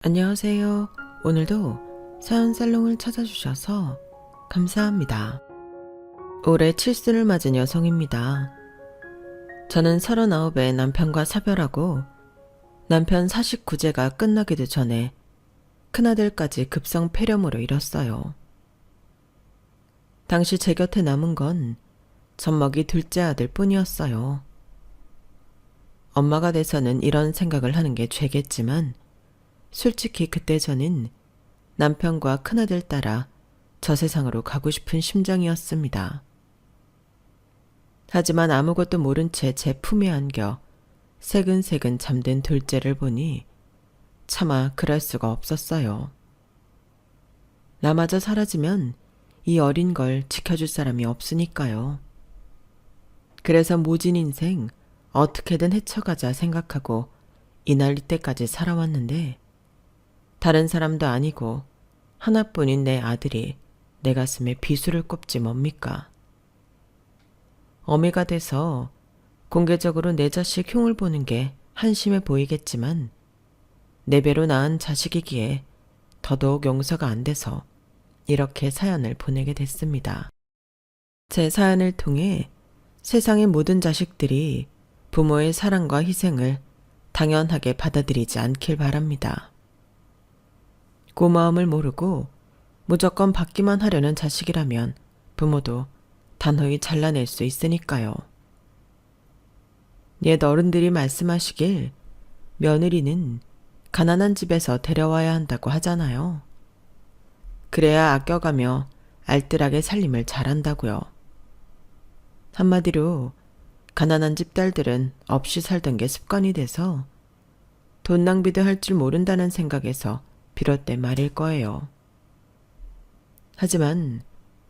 안녕하세요. 오늘도 사연살롱을 찾아주셔서 감사합니다. 올해 칠순을 맞은 여성입니다. 저는 39에 남편과 사별하고 남편 49제가 끝나기도 전에 큰아들까지 급성 폐렴으로 잃었어요. 당시 제 곁에 남은 건 젖먹이 둘째 아들 뿐이었어요. 엄마가 돼서는 이런 생각을 하는 게 죄겠지만 솔직히 그때 저는 남편과 큰아들 따라 저 세상으로 가고 싶은 심정이었습니다. 하지만 아무것도 모른 채 제 품에 안겨 새근새근 잠든 둘째를 보니 차마 그럴 수가 없었어요. 나마저 사라지면 이 어린 걸 지켜줄 사람이 없으니까요. 그래서 모진 인생 어떻게든 헤쳐가자 생각하고 이날리 때까지 살아왔는데 다른 사람도 아니고 하나뿐인 내 아들이 내 가슴에 비수를 꼽지 뭡니까? 어미가 돼서 공개적으로 내 자식 흉을 보는 게 한심해 보이겠지만 내 배로 낳은 자식이기에 더더욱 용서가 안 돼서 이렇게 사연을 보내게 됐습니다. 제 사연을 통해 세상의 모든 자식들이 부모의 사랑과 희생을 당연하게 받아들이지 않길 바랍니다. 고마움을 모르고 무조건 받기만 하려는 자식이라면 부모도 단호히 잘라낼 수 있으니까요. 옛 어른들이 말씀하시길 며느리는 가난한 집에서 데려와야 한다고 하잖아요. 그래야 아껴가며 알뜰하게 살림을 잘한다고요. 한마디로 가난한 집 딸들은 없이 살던 게 습관이 돼서 돈 낭비도 할 줄 모른다는 생각에서 비롯된 말일 거예요. 하지만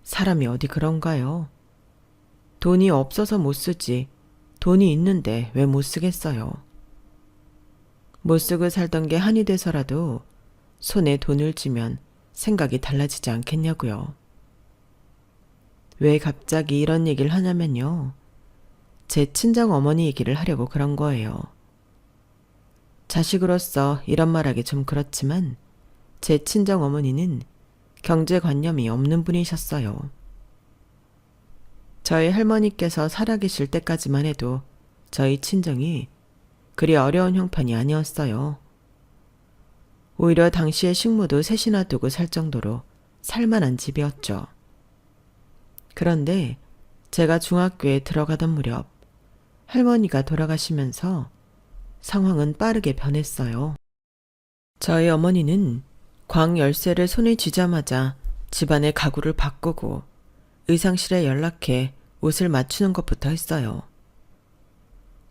사람이 어디 그런가요? 돈이 없어서 못 쓰지 돈이 있는데 왜 못 쓰겠어요? 못 쓰고 살던 게 한이 돼서라도 손에 돈을 쥐면 생각이 달라지지 않겠냐고요. 왜 갑자기 이런 얘기를 하냐면요. 제 친정 어머니 얘기를 하려고 그런 거예요. 자식으로서 이런 말하기 좀 그렇지만 제 친정 어머니는 경제관념이 없는 분이셨어요. 저희 할머니께서 살아계실 때까지만 해도 저희 친정이 그리 어려운 형편이 아니었어요. 오히려 당시에 식모도 셋이나 두고 살 정도로 살만한 집이었죠. 그런데 제가 중학교에 들어가던 무렵 할머니가 돌아가시면서 상황은 빠르게 변했어요. 저희 어머니는 광 열쇠를 손에 쥐자마자 집안의 가구를 바꾸고 의상실에 연락해 옷을 맞추는 것부터 했어요.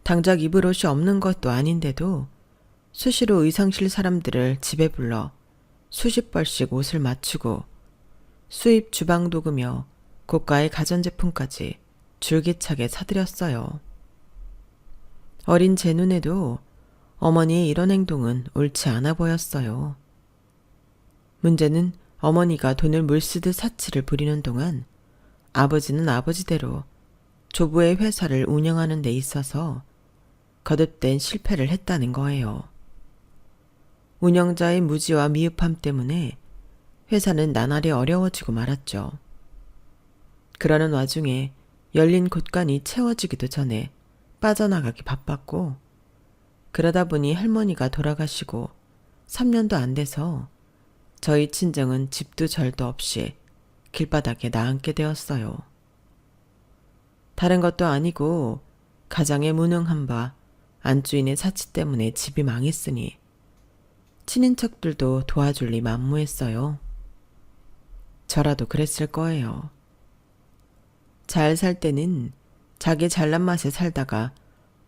당장 입을 옷이 없는 것도 아닌데도 수시로 의상실 사람들을 집에 불러 수십 벌씩 옷을 맞추고 수입 주방 도구며 고가의 가전제품까지 줄기차게 사들였어요. 어린 제 눈에도 어머니의 이런 행동은 옳지 않아 보였어요. 문제는 어머니가 돈을 물쓰듯 사치를 부리는 동안 아버지는 아버지대로 조부의 회사를 운영하는 데 있어서 거듭된 실패를 했다는 거예요. 운영자의 무지와 미흡함 때문에 회사는 나날이 어려워지고 말았죠. 그러는 와중에 열린 곳간이 채워지기도 전에 빠져나가기 바빴고 그러다 보니 할머니가 돌아가시고 3년도 안 돼서 저희 친정은 집도 절도 없이 길바닥에 나앉게 되었어요. 다른 것도 아니고 가장의 무능한 바 안주인의 사치 때문에 집이 망했으니 친인척들도 도와줄 리 만무했어요. 저라도 그랬을 거예요. 잘 살 때는 자기 잘난 맛에 살다가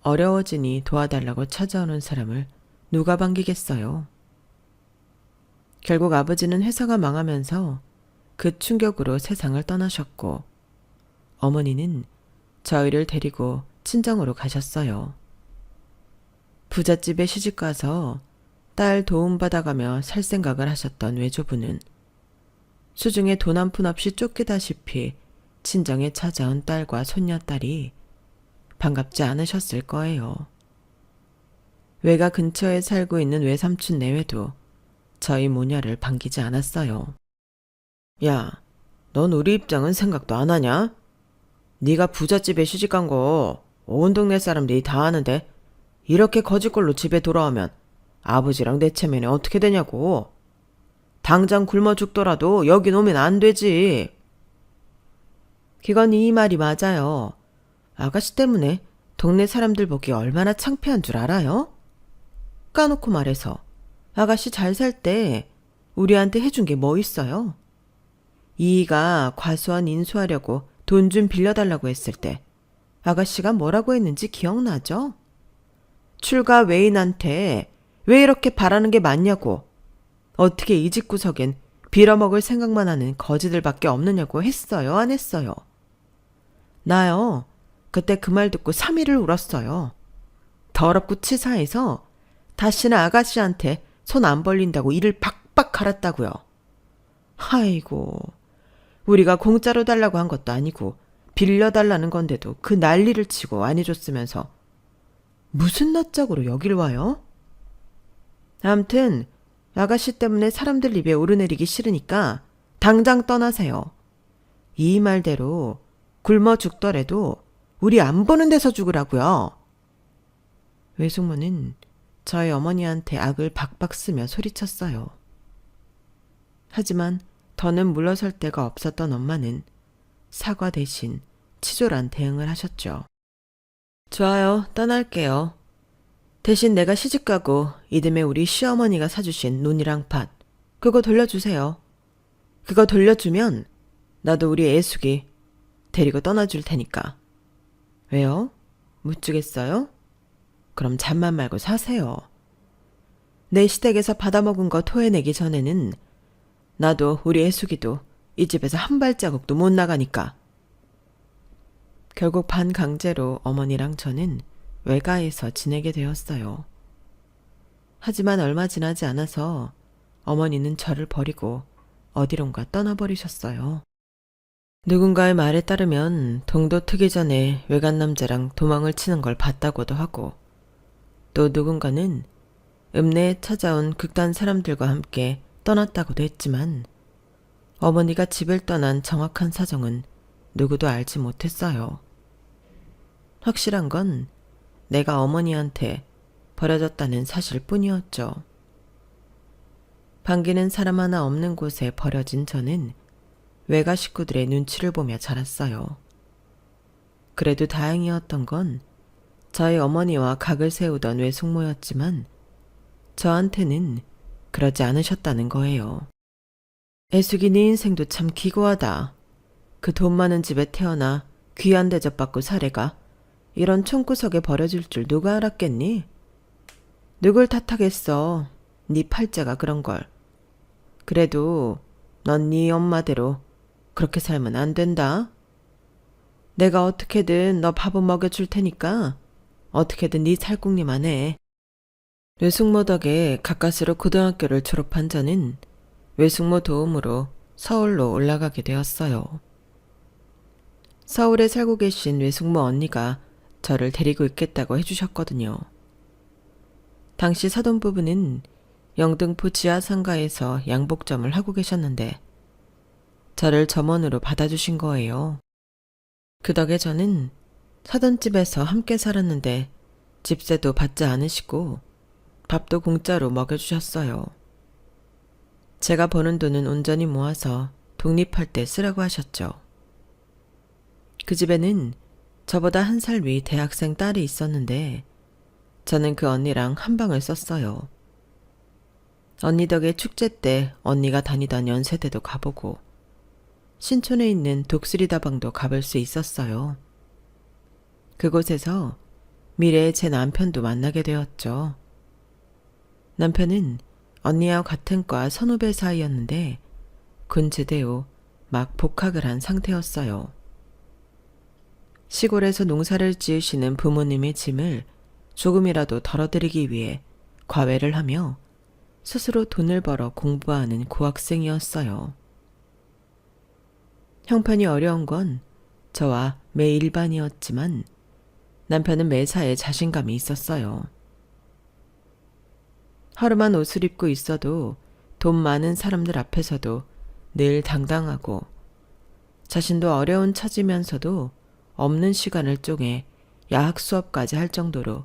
어려워지니 도와달라고 찾아오는 사람을 누가 반기겠어요. 결국 아버지는 회사가 망하면서 그 충격으로 세상을 떠나셨고 어머니는 저희를 데리고 친정으로 가셨어요. 부잣집에 시집가서 딸 도움받아가며 살 생각을 하셨던 외조부는 수중에 돈 한 푼 없이 쫓기다시피 친정에 찾아온 딸과 손녀딸이 반갑지 않으셨을 거예요. 외가 근처에 살고 있는 외삼촌 내외도 저희 모녀를 반기지 않았어요. 야, 넌 우리 입장은 생각도 안 하냐? 네가 부잣집에 시집간 거 온 동네 사람들이 다 아는데 이렇게 거짓골로 집에 돌아오면 아버지랑 내 체면이 어떻게 되냐고. 당장 굶어 죽더라도 여기 오면 안 되지. 기건이 이 말이 맞아요. 아가씨 때문에 동네 사람들 보기 얼마나 창피한 줄 알아요? 까놓고 말해서 아가씨 잘 살 때 우리한테 해준 게 뭐 있어요? 이이가 과수원 인수하려고 돈 좀 빌려달라고 했을 때 아가씨가 뭐라고 했는지 기억나죠? 출가 외인한테 왜 이렇게 바라는 게 맞냐고, 어떻게 이 집구석엔 빌어먹을 생각만 하는 거지들밖에 없느냐고 했어요, 안 했어요? 나요, 그때 그 말 듣고 3일을 울었어요. 더럽고 치사해서 다시는 아가씨한테 손 안 벌린다고 이를 박박 갈았다고요. 아이고, 우리가 공짜로 달라고 한 것도 아니고 빌려달라는 건데도 그 난리를 치고 안 해줬으면서 무슨 낯짝으로 여길 와요? 암튼 아가씨 때문에 사람들 입에 오르내리기 싫으니까 당장 떠나세요. 이 말대로 굶어 죽더라도 우리 안 보는 데서 죽으라고요. 외숙모는 저희 어머니한테 악을 박박 쓰며 소리쳤어요. 하지만 더는 물러설 데가 없었던 엄마는 사과 대신 치졸한 대응을 하셨죠. 좋아요, 떠날게요. 대신 내가 시집가고 이듬해 우리 시어머니가 사주신 논이랑 밭, 그거 돌려주세요. 그거 돌려주면 나도 우리 애숙이 데리고 떠나줄 테니까. 왜요? 못 주겠어요? 그럼 잠만 말고 사세요. 내 시댁에서 받아먹은 거 토해내기 전에는 나도 우리 애숙이도 이 집에서 한 발자국도 못 나가니까. 결국 반강제로 어머니랑 저는 외가에서 지내게 되었어요. 하지만 얼마 지나지 않아서 어머니는 저를 버리고 어디론가 떠나버리셨어요. 누군가의 말에 따르면 동도 트기 전에 외간 남자랑 도망을 치는 걸 봤다고도 하고, 또 누군가는 읍내에 찾아온 극단 사람들과 함께 떠났다고도 했지만 어머니가 집을 떠난 정확한 사정은 누구도 알지 못했어요. 확실한 건 내가 어머니한테 버려졌다는 사실뿐이었죠. 반기는 사람 하나 없는 곳에 버려진 저는 외가 식구들의 눈치를 보며 자랐어요. 그래도 다행이었던 건 저희 어머니와 각을 세우던 외숙모였지만 저한테는 그러지 않으셨다는 거예요. 애숙이 네 인생도 참 기고하다. 그 돈 많은 집에 태어나 귀한 대접받고 사래가 이런 총구석에 버려질 줄 누가 알았겠니? 누굴 탓하겠어. 네 팔자가 그런 걸. 그래도 넌 네 엄마대로 그렇게 살면 안 된다. 내가 어떻게든 너 밥은 먹여줄 테니까 어떻게든 네 살궁리만 해. 외숙모 덕에 가까스로 고등학교를 졸업한 저는 외숙모 도움으로 서울로 올라가게 되었어요. 서울에 살고 계신 외숙모 언니가 저를 데리고 있겠다고 해주셨거든요. 당시 사돈부부는 영등포 지하상가에서 양복점을 하고 계셨는데 저를 점원으로 받아주신 거예요. 그 덕에 저는 사돈집에서 함께 살았는데 집세도 받지 않으시고 밥도 공짜로 먹여주셨어요. 제가 버는 돈은 온전히 모아서 독립할 때 쓰라고 하셨죠. 그 집에는 저보다 1살 위 대학생 딸이 있었는데 저는 그 언니랑 한 방을 썼어요. 언니 덕에 축제 때 언니가 다니던 연세대도 가보고 신촌에 있는 독수리다방도 가볼 수 있었어요. 그곳에서 미래의 제 남편도 만나게 되었죠. 남편은 언니와 같은 과 선후배 사이였는데 군 제대 후 막 복학을 한 상태였어요. 시골에서 농사를 지으시는 부모님의 짐을 조금이라도 덜어드리기 위해 과외를 하며 스스로 돈을 벌어 공부하는 고학생이었어요. 형편이 어려운 건 저와 매일반이었지만 남편은 매사에 자신감이 있었어요. 하루만 옷을 입고 있어도 돈 많은 사람들 앞에서도 늘 당당하고 자신도 어려운 처지면서도 없는 시간을 쪼개 야학 수업까지 할 정도로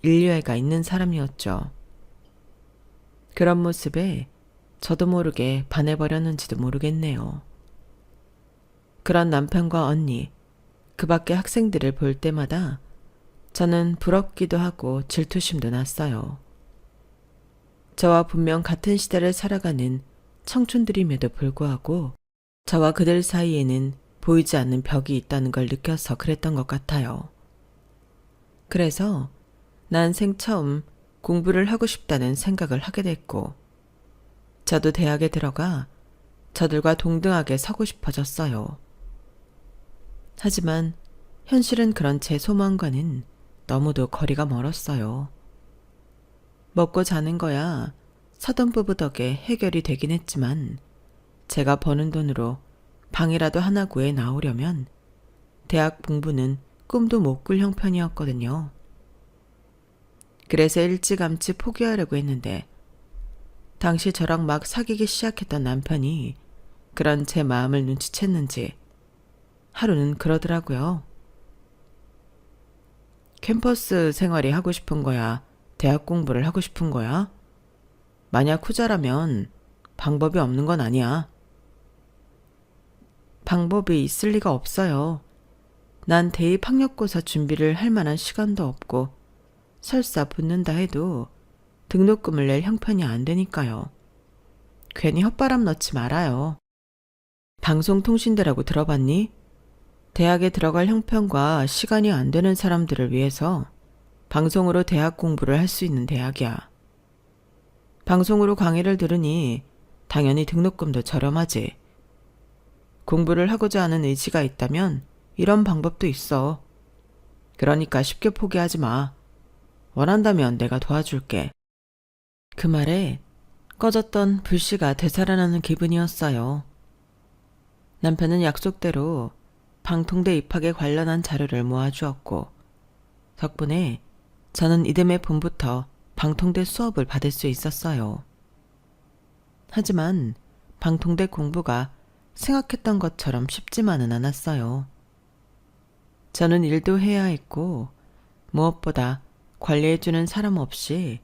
인류애가 있는 사람이었죠. 그런 모습에 저도 모르게 반해버렸는지도 모르겠네요. 그런 남편과 언니, 그 밖의 학생들을 볼 때마다 저는 부럽기도 하고 질투심도 났어요. 저와 분명 같은 시대를 살아가는 청춘들임에도 불구하고 저와 그들 사이에는 보이지 않는 벽이 있다는 걸 느껴서 그랬던 것 같아요. 그래서 난생 처음 공부를 하고 싶다는 생각을 하게 됐고, 저도 대학에 들어가 저들과 동등하게 서고 싶어졌어요. 하지만 현실은 그런 제 소망과는 너무도 거리가 멀었어요. 먹고 자는 거야 사돈부부 덕에 해결이 되긴 했지만 제가 버는 돈으로 방이라도 하나 구해 나오려면 대학 공부는 꿈도 못 꿀 형편이었거든요. 그래서 일찌감치 포기하려고 했는데 당시 저랑 막 사귀기 시작했던 남편이 그런 제 마음을 눈치챘는지 하루는 그러더라고요. 캠퍼스 생활이 하고 싶은 거야? 대학 공부를 하고 싶은 거야? 만약 후자라면 방법이 없는 건 아니야. 방법이 있을 리가 없어요. 난 대입 학력고사 준비를 할 만한 시간도 없고 설사 붙는다 해도 등록금을 낼 형편이 안 되니까요. 괜히 헛바람 넣지 말아요. 방송통신대라고 들어봤니? 대학에 들어갈 형편과 시간이 안 되는 사람들을 위해서 방송으로 대학 공부를 할 수 있는 대학이야. 방송으로 강의를 들으니 당연히 등록금도 저렴하지. 공부를 하고자 하는 의지가 있다면 이런 방법도 있어. 그러니까 쉽게 포기하지 마. 원한다면 내가 도와줄게. 그 말에 꺼졌던 불씨가 되살아나는 기분이었어요. 남편은 약속대로 방통대 입학에 관련한 자료를 모아주었고 덕분에 저는 이듬해 봄부터 방통대 수업을 받을 수 있었어요. 하지만 방통대 공부가 생각했던 것처럼 쉽지만은 않았어요. 저는 일도 해야 했고 무엇보다 관리해주는 사람 없이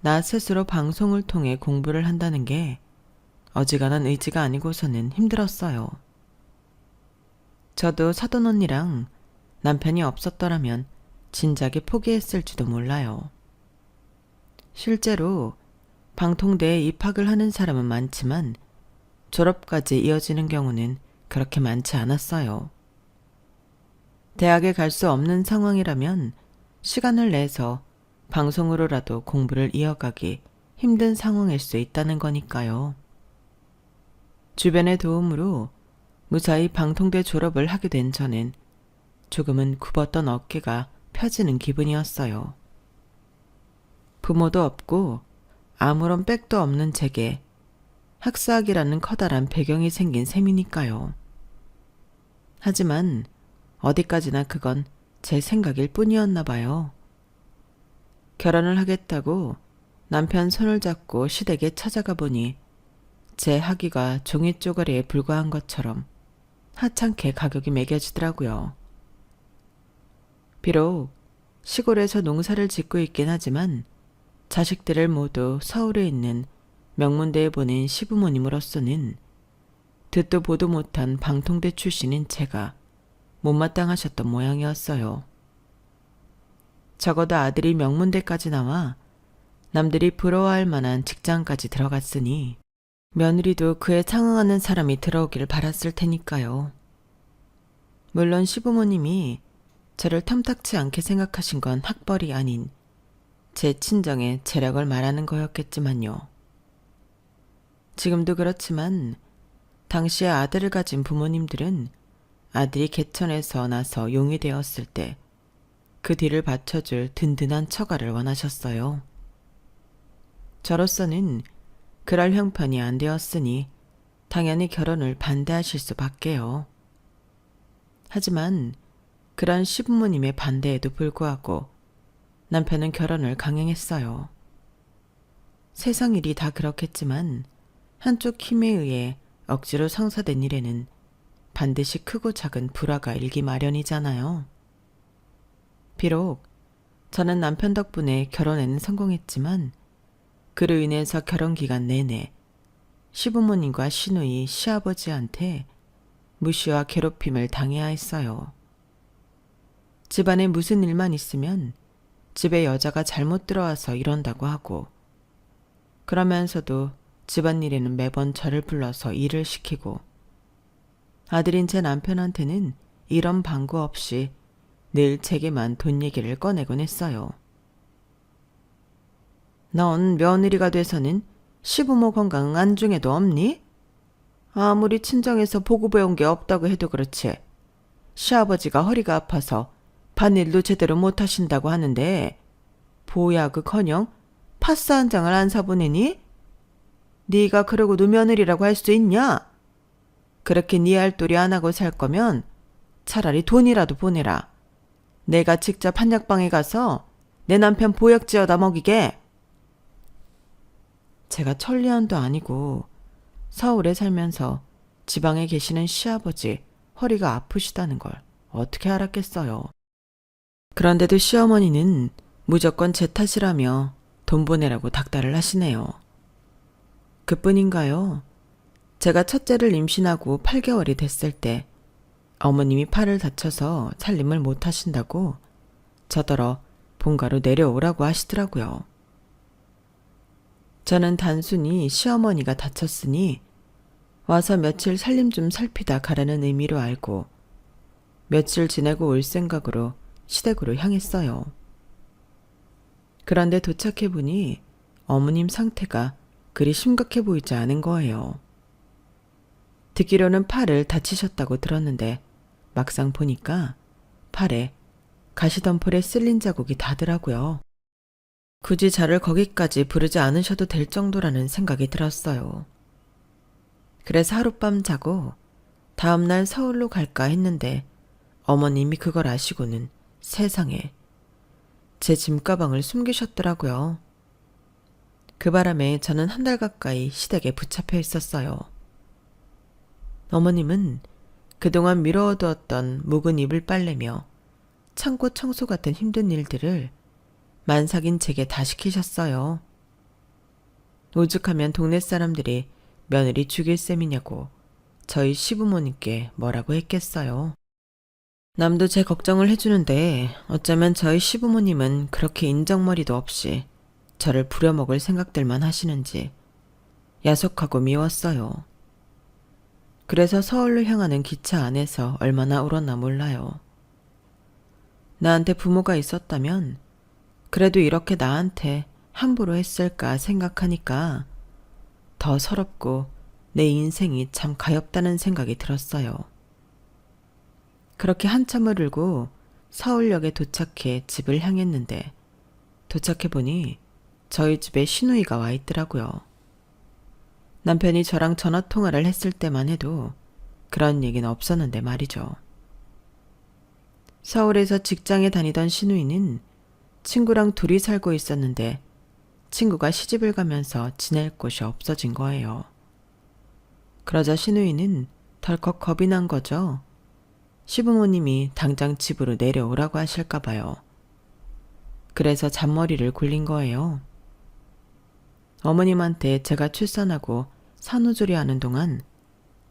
나 스스로 방송을 통해 공부를 한다는 게 어지간한 의지가 아니고서는 힘들었어요. 저도 사돈 언니랑 남편이 없었더라면 진작에 포기했을지도 몰라요. 실제로 방통대에 입학을 하는 사람은 많지만 졸업까지 이어지는 경우는 그렇게 많지 않았어요. 대학에 갈 수 없는 상황이라면 시간을 내서 방송으로라도 공부를 이어가기 힘든 상황일 수 있다는 거니까요. 주변의 도움으로 무사히 방통대 졸업을 하게 된 저는 조금은 굽었던 어깨가 펴지는 기분이었어요. 부모도 없고 아무런 백도 없는 제게 학사학이라는 커다란 배경이 생긴 셈이니까요. 하지만 어디까지나 그건 제 생각일 뿐이었나 봐요. 결혼을 하겠다고 남편 손을 잡고 시댁에 찾아가 보니 제 학위가 종이 쪼가리에 불과한 것처럼 하찮게 가격이 매겨지더라고요. 비록 시골에서 농사를 짓고 있긴 하지만 자식들을 모두 서울에 있는 명문대에 보낸 시부모님으로서는 듣도 보도 못한 방통대 출신인 제가 못마땅하셨던 모양이었어요. 적어도 아들이 명문대까지 나와 남들이 부러워할 만한 직장까지 들어갔으니 며느리도 그에 상응하는 사람이 들어오길 바랐을 테니까요. 물론 시부모님이 저를 탐탁치 않게 생각하신 건 학벌이 아닌 제 친정의 재력을 말하는 거였겠지만요. 지금도 그렇지만 당시에 아들을 가진 부모님들은 아들이 개천에서 나서 용이 되었을 때 그 뒤를 받쳐줄 든든한 처가를 원하셨어요. 저로서는 그럴 형편이 안 되었으니 당연히 결혼을 반대하실 수밖에요. 하지만 그런 시부모님의 반대에도 불구하고 남편은 결혼을 강행했어요. 세상 일이 다 그렇겠지만 한쪽 힘에 의해 억지로 성사된 일에는 반드시 크고 작은 불화가 일기 마련이잖아요. 비록 저는 남편 덕분에 결혼에는 성공했지만 그로 인해서 결혼 기간 내내 시부모님과 시누이, 시아버지한테 무시와 괴롭힘을 당해야 했어요. 집안에 무슨 일만 있으면 집에 여자가 잘못 들어와서 이런다고 하고, 그러면서도 집안일에는 매번 저를 불러서 일을 시키고, 아들인 제 남편한테는 이런 방구 없이 늘 제게만 돈 얘기를 꺼내곤 했어요. 넌 며느리가 돼서는 시부모 건강 안중에도 없니? 아무리 친정에서 보고 배운 게 없다고 해도 그렇지. 시아버지가 허리가 아파서 밭일도 제대로 못하신다고 하는데 보약은커녕 파스 한 장을 안 사보내니? 네가 그러고도 며느리라고 할 수 있냐? 그렇게 네 할 도리 안 하고 살 거면 차라리 돈이라도 보내라. 내가 직접 한약방에 가서 내 남편 보약 지어다 먹이게. 제가 천리안도 아니고 서울에 살면서 지방에 계시는 시아버지 허리가 아프시다는 걸 어떻게 알았겠어요. 그런데도 시어머니는 무조건 제 탓이라며 돈 보내라고 닥달을 하시네요. 그뿐인가요? 제가 첫째를 임신하고 8개월이 됐을 때 어머님이 팔을 다쳐서 살림을 못 하신다고 저더러 본가로 내려오라고 하시더라고요. 저는 단순히 시어머니가 다쳤으니 와서 며칠 살림 좀 살피다 가라는 의미로 알고 며칠 지내고 올 생각으로 시댁으로 향했어요. 그런데 도착해보니 어머님 상태가 그리 심각해 보이지 않은 거예요. 듣기로는 팔을 다치셨다고 들었는데 막상 보니까 팔에 가시덤불에 쓸린 자국이 다더라고요. 굳이 저를 거기까지 부르지 않으셔도 될 정도라는 생각이 들었어요. 그래서 하룻밤 자고 다음날 서울로 갈까 했는데 어머님이 그걸 아시고는 세상에 제 짐가방을 숨기셨더라고요. 그 바람에 저는 한 달 가까이 시댁에 붙잡혀 있었어요. 어머님은 그동안 미뤄두었던 묵은 이불 빨래며 창고 청소 같은 힘든 일들을 만삭인 제게 다 시키셨어요. 오죽하면 동네 사람들이 며느리 죽일 셈이냐고 저희 시부모님께 뭐라고 했겠어요. 남도 제 걱정을 해주는데 어쩌면 저희 시부모님은 그렇게 인정머리도 없이 저를 부려먹을 생각들만 하시는지 야속하고 미웠어요. 그래서 서울로 향하는 기차 안에서 얼마나 울었나 몰라요. 나한테 부모가 있었다면 그래도 이렇게 나한테 함부로 했을까 생각하니까 더 서럽고 내 인생이 참 가엾다는 생각이 들었어요. 그렇게 한참을 울고 서울역에 도착해 집을 향했는데 도착해보니 저희 집에 시누이가 와 있더라고요. 남편이 저랑 전화통화를 했을 때만 해도 그런 얘기는 없었는데 말이죠. 서울에서 직장에 다니던 시누이는 친구랑 둘이 살고 있었는데 친구가 시집을 가면서 지낼 곳이 없어진 거예요. 그러자 시누이는 덜컥 겁이 난 거죠. 시부모님이 당장 집으로 내려오라고 하실까 봐요. 그래서 잔머리를 굴린 거예요. 어머님한테 제가 출산하고 산후조리하는 동안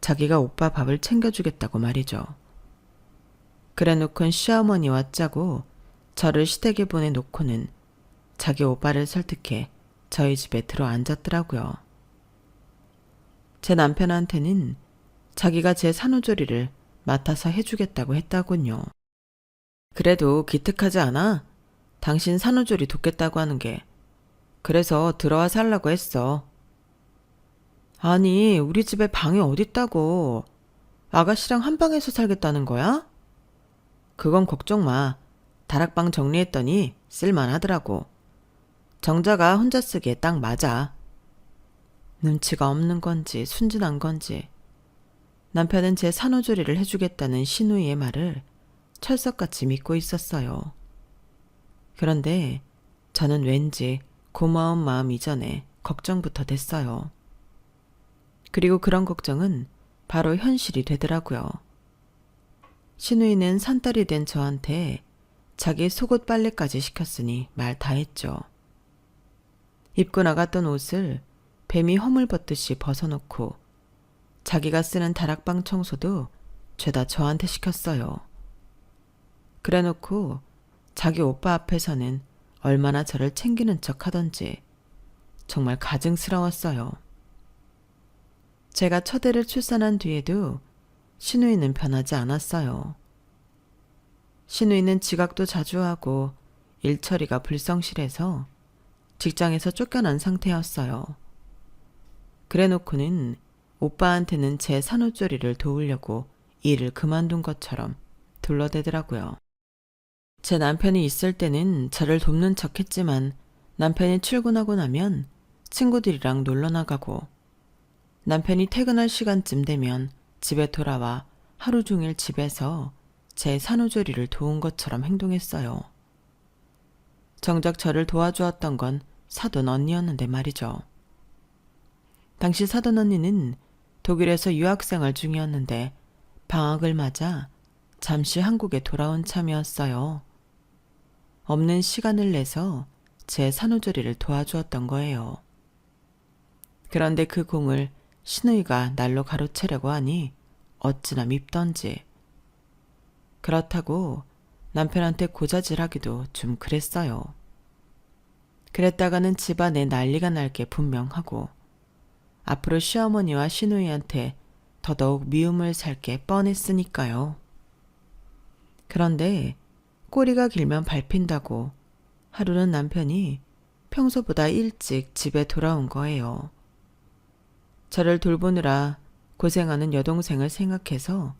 자기가 오빠 밥을 챙겨주겠다고 말이죠. 그래놓곤 시어머니와 짜고 저를 시댁에 보내놓고는 자기 오빠를 설득해 저희 집에 들어앉았더라고요. 제 남편한테는 자기가 제 산후조리를 맡아서 해주겠다고 했다군요. 그래도 기특하지 않아? 당신 산후조리 돕겠다고 하는 게. 그래서 들어와 살라고 했어. 아니, 우리 집에 방이 어딨다고. 아가씨랑 한 방에서 살겠다는 거야? 그건 걱정 마. 다락방 정리했더니 쓸만하더라고. 정자가 혼자 쓰기에 딱 맞아. 눈치가 없는 건지 순진한 건지 남편은 제 산후조리를 해주겠다는 시누이의 말을 철석같이 믿고 있었어요. 그런데 저는 왠지 고마운 마음 이전에 걱정부터 됐어요. 그리고 그런 걱정은 바로 현실이 되더라고요. 신우이는 산딸이 된 저한테 자기 속옷 빨래까지 시켰으니 말 다 했죠. 입고 나갔던 옷을 뱀이 허물벗듯이 벗어놓고 자기가 쓰는 다락방 청소도 죄다 저한테 시켰어요. 그래놓고 자기 오빠 앞에서는 얼마나 저를 챙기는 척 하던지 정말 가증스러웠어요. 제가 첫애를 출산한 뒤에도 신우이는 변하지 않았어요. 신우이는 지각도 자주 하고 일처리가 불성실해서 직장에서 쫓겨난 상태였어요. 그래놓고는 오빠한테는 제 산후조리를 도우려고 일을 그만둔 것처럼 둘러대더라고요. 제 남편이 있을 때는 저를 돕는 척 했지만 남편이 출근하고 나면 친구들이랑 놀러 나가고 남편이 퇴근할 시간쯤 되면 집에 돌아와 하루 종일 집에서 제 산후조리를 도운 것처럼 행동했어요. 정작 저를 도와주었던 건 사돈 언니였는데 말이죠. 당시 사돈 언니는 독일에서 유학생활 중이었는데 방학을 맞아 잠시 한국에 돌아온 참이었어요. 없는 시간을 내서 제 산후조리를 도와주었던 거예요. 그런데 그 공을 신우이가 날로 가로채려고 하니 어찌나 밉던지. 그렇다고 남편한테 고자질하기도 좀 그랬어요. 그랬다가는 집안에 난리가 날 게 분명하고 앞으로 시어머니와 신우이한테 더더욱 미움을 살 게 뻔했으니까요. 그런데 꼬리가 길면 밟힌다고 하루는 남편이 평소보다 일찍 집에 돌아온 거예요. 저를 돌보느라 고생하는 여동생을 생각해서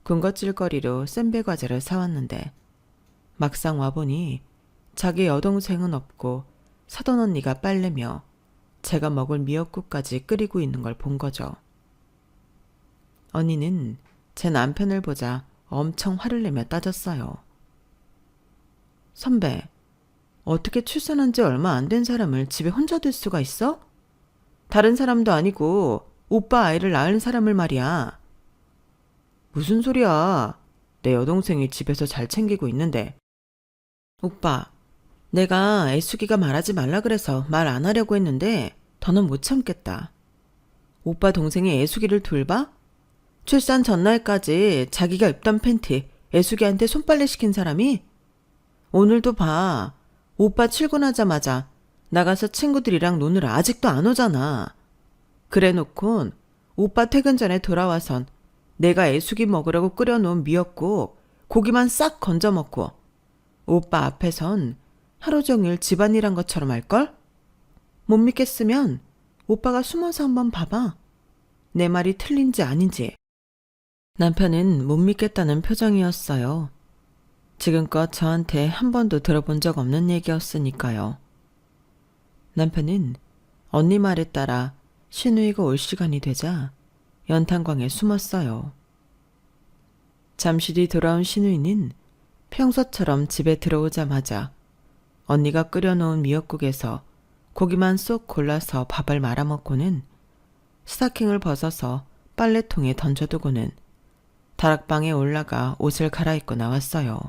군것질거리로 센배 과자를 사왔는데 막상 와보니 자기 여동생은 없고 사돈 언니가 빨래며 제가 먹을 미역국까지 끓이고 있는 걸 본 거죠. 언니는 제 남편을 보자 엄청 화를 내며 따졌어요. 선배, 어떻게 출산한 지 얼마 안 된 사람을 집에 혼자 둘 수가 있어? 다른 사람도 아니고 오빠 아이를 낳은 사람을 말이야. 무슨 소리야. 내 여동생이 집에서 잘 챙기고 있는데. 오빠, 내가 애숙이가 말하지 말라 그래서 말 안 하려고 했는데 더는 못 참겠다. 오빠 동생이 애숙이를 돌봐? 출산 전날까지 자기가 입던 팬티 애숙이한테 손빨래 시킨 사람이? 오늘도 봐. 오빠 출근하자마자 나가서 친구들이랑 노느라 아직도 안 오잖아. 그래놓곤 오빠 퇴근 전에 돌아와선 내가 애숙이 먹으라고 끓여놓은 미역국 고기만 싹 건져 먹고 오빠 앞에선 하루 종일 집안일한 것처럼 할걸? 못 믿겠으면 오빠가 숨어서 한번 봐봐. 내 말이 틀린지 아닌지. 남편은 못 믿겠다는 표정이었어요. 지금껏 저한테 한 번도 들어본 적 없는 얘기였으니까요. 남편은 언니 말에 따라 신우이가 올 시간이 되자 연탄광에 숨었어요. 잠시 뒤 돌아온 신우이는 평소처럼 집에 들어오자마자 언니가 끓여놓은 미역국에서 고기만 쏙 골라서 밥을 말아먹고는 스타킹을 벗어서 빨래통에 던져두고는 다락방에 올라가 옷을 갈아입고 나왔어요.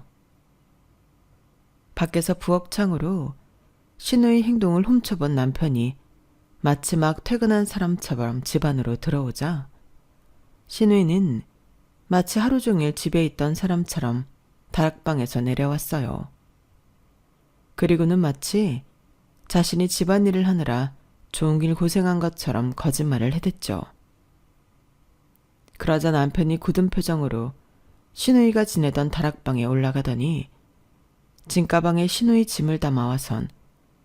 밖에서 부엌창으로 신우이 행동을 훔쳐본 남편이 마치 막 퇴근한 사람처럼 집 안으로 들어오자 신우이는 마치 하루 종일 집에 있던 사람처럼 다락방에서 내려왔어요. 그리고는 마치 자신이 집안일을 하느라 종일 고생한 것처럼 거짓말을 해댔죠. 그러자 남편이 굳은 표정으로 신우이가 지내던 다락방에 올라가더니 짐가방에 신우이 짐을 담아와선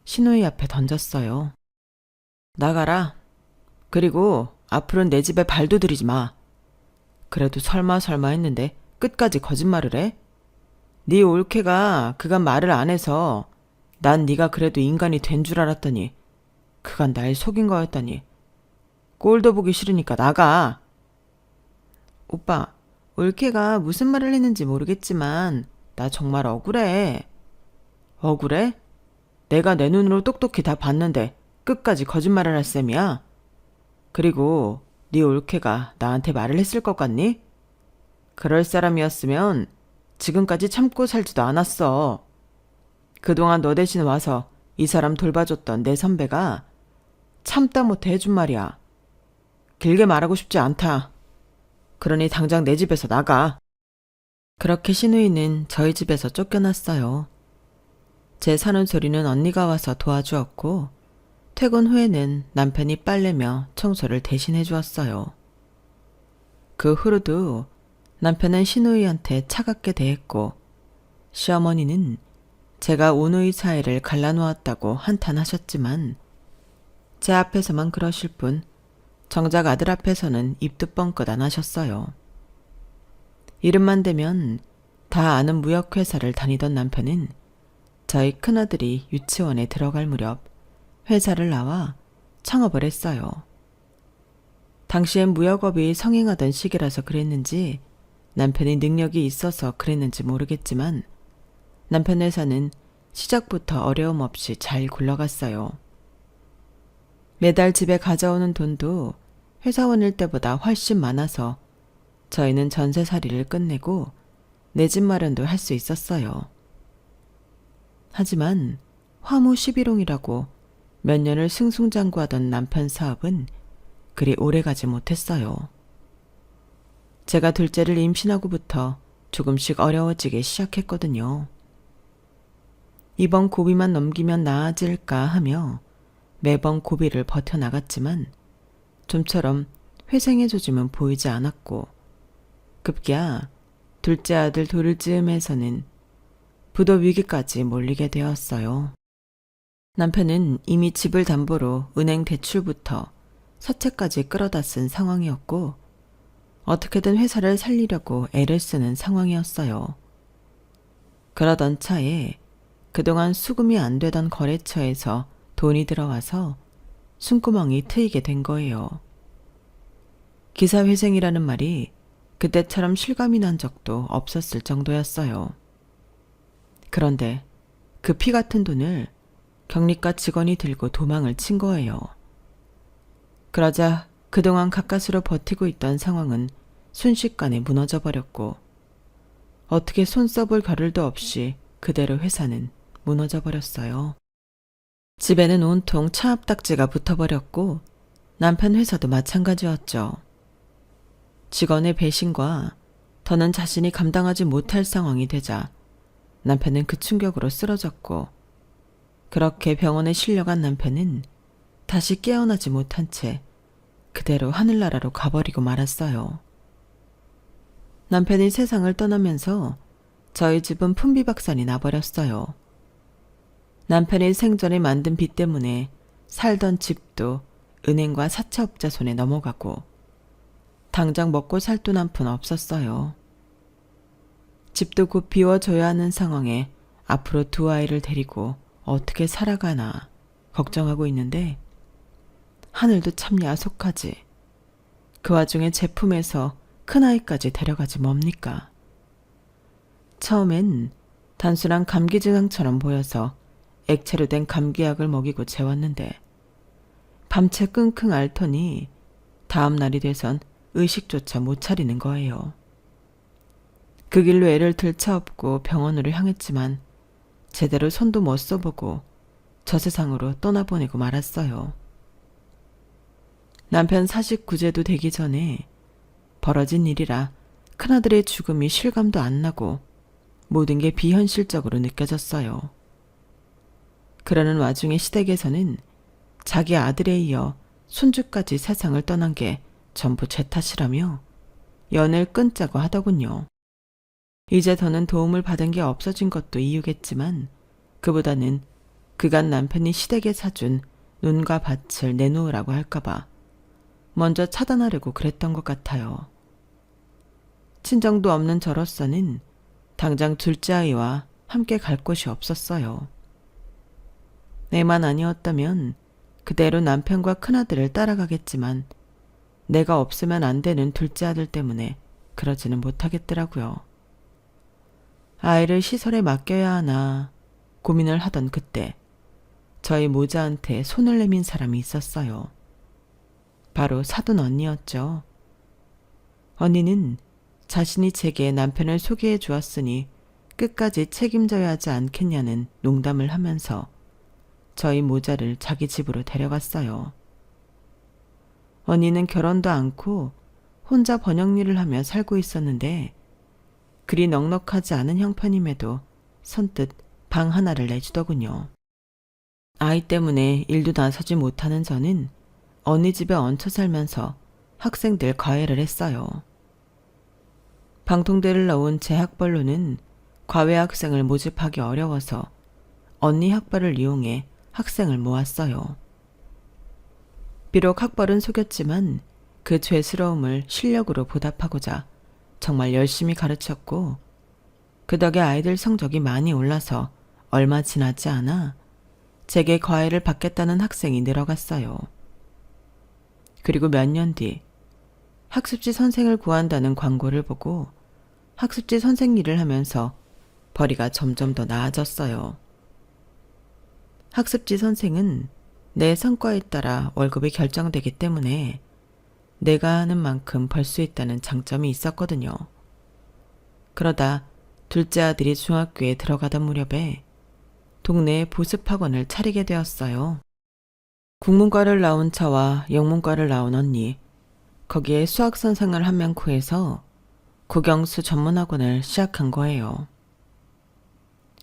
신우이 앞에 던졌어요. 나가라. 그리고 앞으로는 내 집에 발도 들이지 마. 그래도 설마 했는데 끝까지 거짓말을 해? 네 올케가 그간 말을 안 해서 난 네가 그래도 인간이 된 줄 알았더니 그간 날 속인 거였다니. 꼴도 보기 싫으니까 나가. 오빠, 올케가 무슨 말을 했는지 모르겠지만 나 정말 억울해. 억울해? 내가 내 눈으로 똑똑히 다 봤는데 끝까지 거짓말을 할 셈이야? 그리고 네 올케가 나한테 말을 했을 것 같니? 그럴 사람이었으면 지금까지 참고 살지도 않았어. 그동안 너 대신 와서 이 사람 돌봐줬던 내 선배가 참다 못해 해준 말이야. 길게 말하고 싶지 않다. 그러니 당장 내 집에서 나가. 그렇게 신우이는 저희 집에서 쫓겨났어요. 제 사는 소리는 언니가 와서 도와주었고 퇴근 후에는 남편이 빨래며 청소를 대신해 주었어요. 그 후로도 남편은 신우이한테 차갑게 대했고 시어머니는 제가 오누이 사이를 갈라놓았다고 한탄하셨지만 제 앞에서만 그러실 뿐 정작 아들 앞에서는 입도 뻥끗 안 하셨어요. 이름만 대면 다 아는 무역회사를 다니던 남편은 저희 큰아들이 유치원에 들어갈 무렵 회사를 나와 창업을 했어요. 당시엔 무역업이 성행하던 시기라서 그랬는지 남편이 능력이 있어서 그랬는지 모르겠지만 남편 회사는 시작부터 어려움 없이 잘 굴러갔어요. 매달 집에 가져오는 돈도 회사원일 때보다 훨씬 많아서 저희는 전세살이를 끝내고 내 집 마련도 할 수 있었어요. 하지만 화무 11홍이라고 몇 년을 승승장구하던 남편 사업은 그리 오래가지 못했어요. 제가 둘째를 임신하고부터 조금씩 어려워지기 시작했거든요. 이번 고비만 넘기면 나아질까 하며 매번 고비를 버텨나갔지만 좀처럼 회생의 조짐은 보이지 않았고 급기야 둘째 아들 돌을 즈음에서는 부도 위기까지 몰리게 되었어요. 남편은 이미 집을 담보로 은행 대출부터 사채까지 끌어다 쓴 상황이었고 어떻게든 회사를 살리려고 애를 쓰는 상황이었어요. 그러던 차에 그동안 수금이 안 되던 거래처에서 돈이 들어와서 숨구멍이 트이게 된 거예요. 기사회생이라는 말이 그때처럼 실감이 난 적도 없었을 정도였어요. 그런데 그 피 같은 돈을 경리과 직원이 들고 도망을 친 거예요. 그러자 그동안 가까스로 버티고 있던 상황은 순식간에 무너져 버렸고 어떻게 손 써볼 겨를도 없이 그대로 회사는 무너져 버렸어요. 집에는 온통 차압딱지가 붙어버렸고 남편 회사도 마찬가지였죠. 직원의 배신과 더는 자신이 감당하지 못할 상황이 되자 남편은 그 충격으로 쓰러졌고 그렇게 병원에 실려간 남편은 다시 깨어나지 못한 채 그대로 하늘나라로 가버리고 말았어요. 남편이 세상을 떠나면서 저희 집은 풍비박산이 나버렸어요. 남편이 생전에 만든 빚 때문에 살던 집도 은행과 사채업자 손에 넘어가고 당장 먹고 살 돈 한 푼 없었어요. 집도 곧 비워줘야 하는 상황에 앞으로 두 아이를 데리고 어떻게 살아가나 걱정하고 있는데 하늘도 참 야속하지. 그 와중에 제품에서 큰아이까지 데려가지 뭡니까? 처음엔 단순한 감기 증상처럼 보여서 액체로 된 감기약을 먹이고 재웠는데 밤새 끙끙 앓더니 다음 날이 돼선 의식조차 못 차리는 거예요. 그 길로 애를 들쳐업고 병원으로 향했지만 제대로 손도 못 써보고 저 세상으로 떠나보내고 말았어요. 남편 49제도 되기 전에 벌어진 일이라 큰아들의 죽음이 실감도 안 나고 모든 게 비현실적으로 느껴졌어요. 그러는 와중에 시댁에서는 자기 아들에 이어 손주까지 세상을 떠난 게 전부 제 탓이라며 연을 끊자고 하더군요. 이제 더는 도움을 받은 게 없어진 것도 이유겠지만 그보다는 그간 남편이 시댁에 사준 눈과 밭을 내놓으라고 할까봐 먼저 차단하려고 그랬던 것 같아요. 친정도 없는 저로서는 당장 둘째 아이와 함께 갈 곳이 없었어요. 내만 아니었다면 그대로 남편과 큰아들을 따라가겠지만 내가 없으면 안 되는 둘째 아들 때문에 그러지는 못하겠더라고요. 아이를 시설에 맡겨야 하나 고민을 하던 그때 저희 모자한테 손을 내민 사람이 있었어요. 바로 사돈 언니였죠. 언니는 자신이 제게 남편을 소개해 주었으니 끝까지 책임져야 하지 않겠냐는 농담을 하면서 저희 모자를 자기 집으로 데려갔어요. 언니는 결혼도 않고 혼자 번역일을 하며 살고 있었는데 그리 넉넉하지 않은 형편임에도 선뜻 방 하나를 내주더군요. 아이 때문에 일도 나서지 못하는 저는 언니 집에 얹혀 살면서 학생들 과외를 했어요. 방통대를 넣은 제 학벌로는 과외 학생을 모집하기 어려워서 언니 학벌을 이용해 학생을 모았어요. 비록 학벌은 속였지만 그 죄스러움을 실력으로 보답하고자 정말 열심히 가르쳤고 그 덕에 아이들 성적이 많이 올라서 얼마 지나지 않아 제게 과외를 받겠다는 학생이 늘어갔어요. 그리고 몇 년 뒤 학습지 선생을 구한다는 광고를 보고 학습지 선생 일을 하면서 벌이가 점점 더 나아졌어요. 학습지 선생은 내 성과에 따라 월급이 결정되기 때문에 내가 하는 만큼 벌 수 있다는 장점이 있었거든요. 그러다 둘째 아들이 중학교에 들어가던 무렵에 동네에 보습학원을 차리게 되었어요. 국문과를 나온 저와 영문과를 나온 언니, 거기에 수학 선생을 한 명 구해서 국영수 전문학원을 시작한 거예요.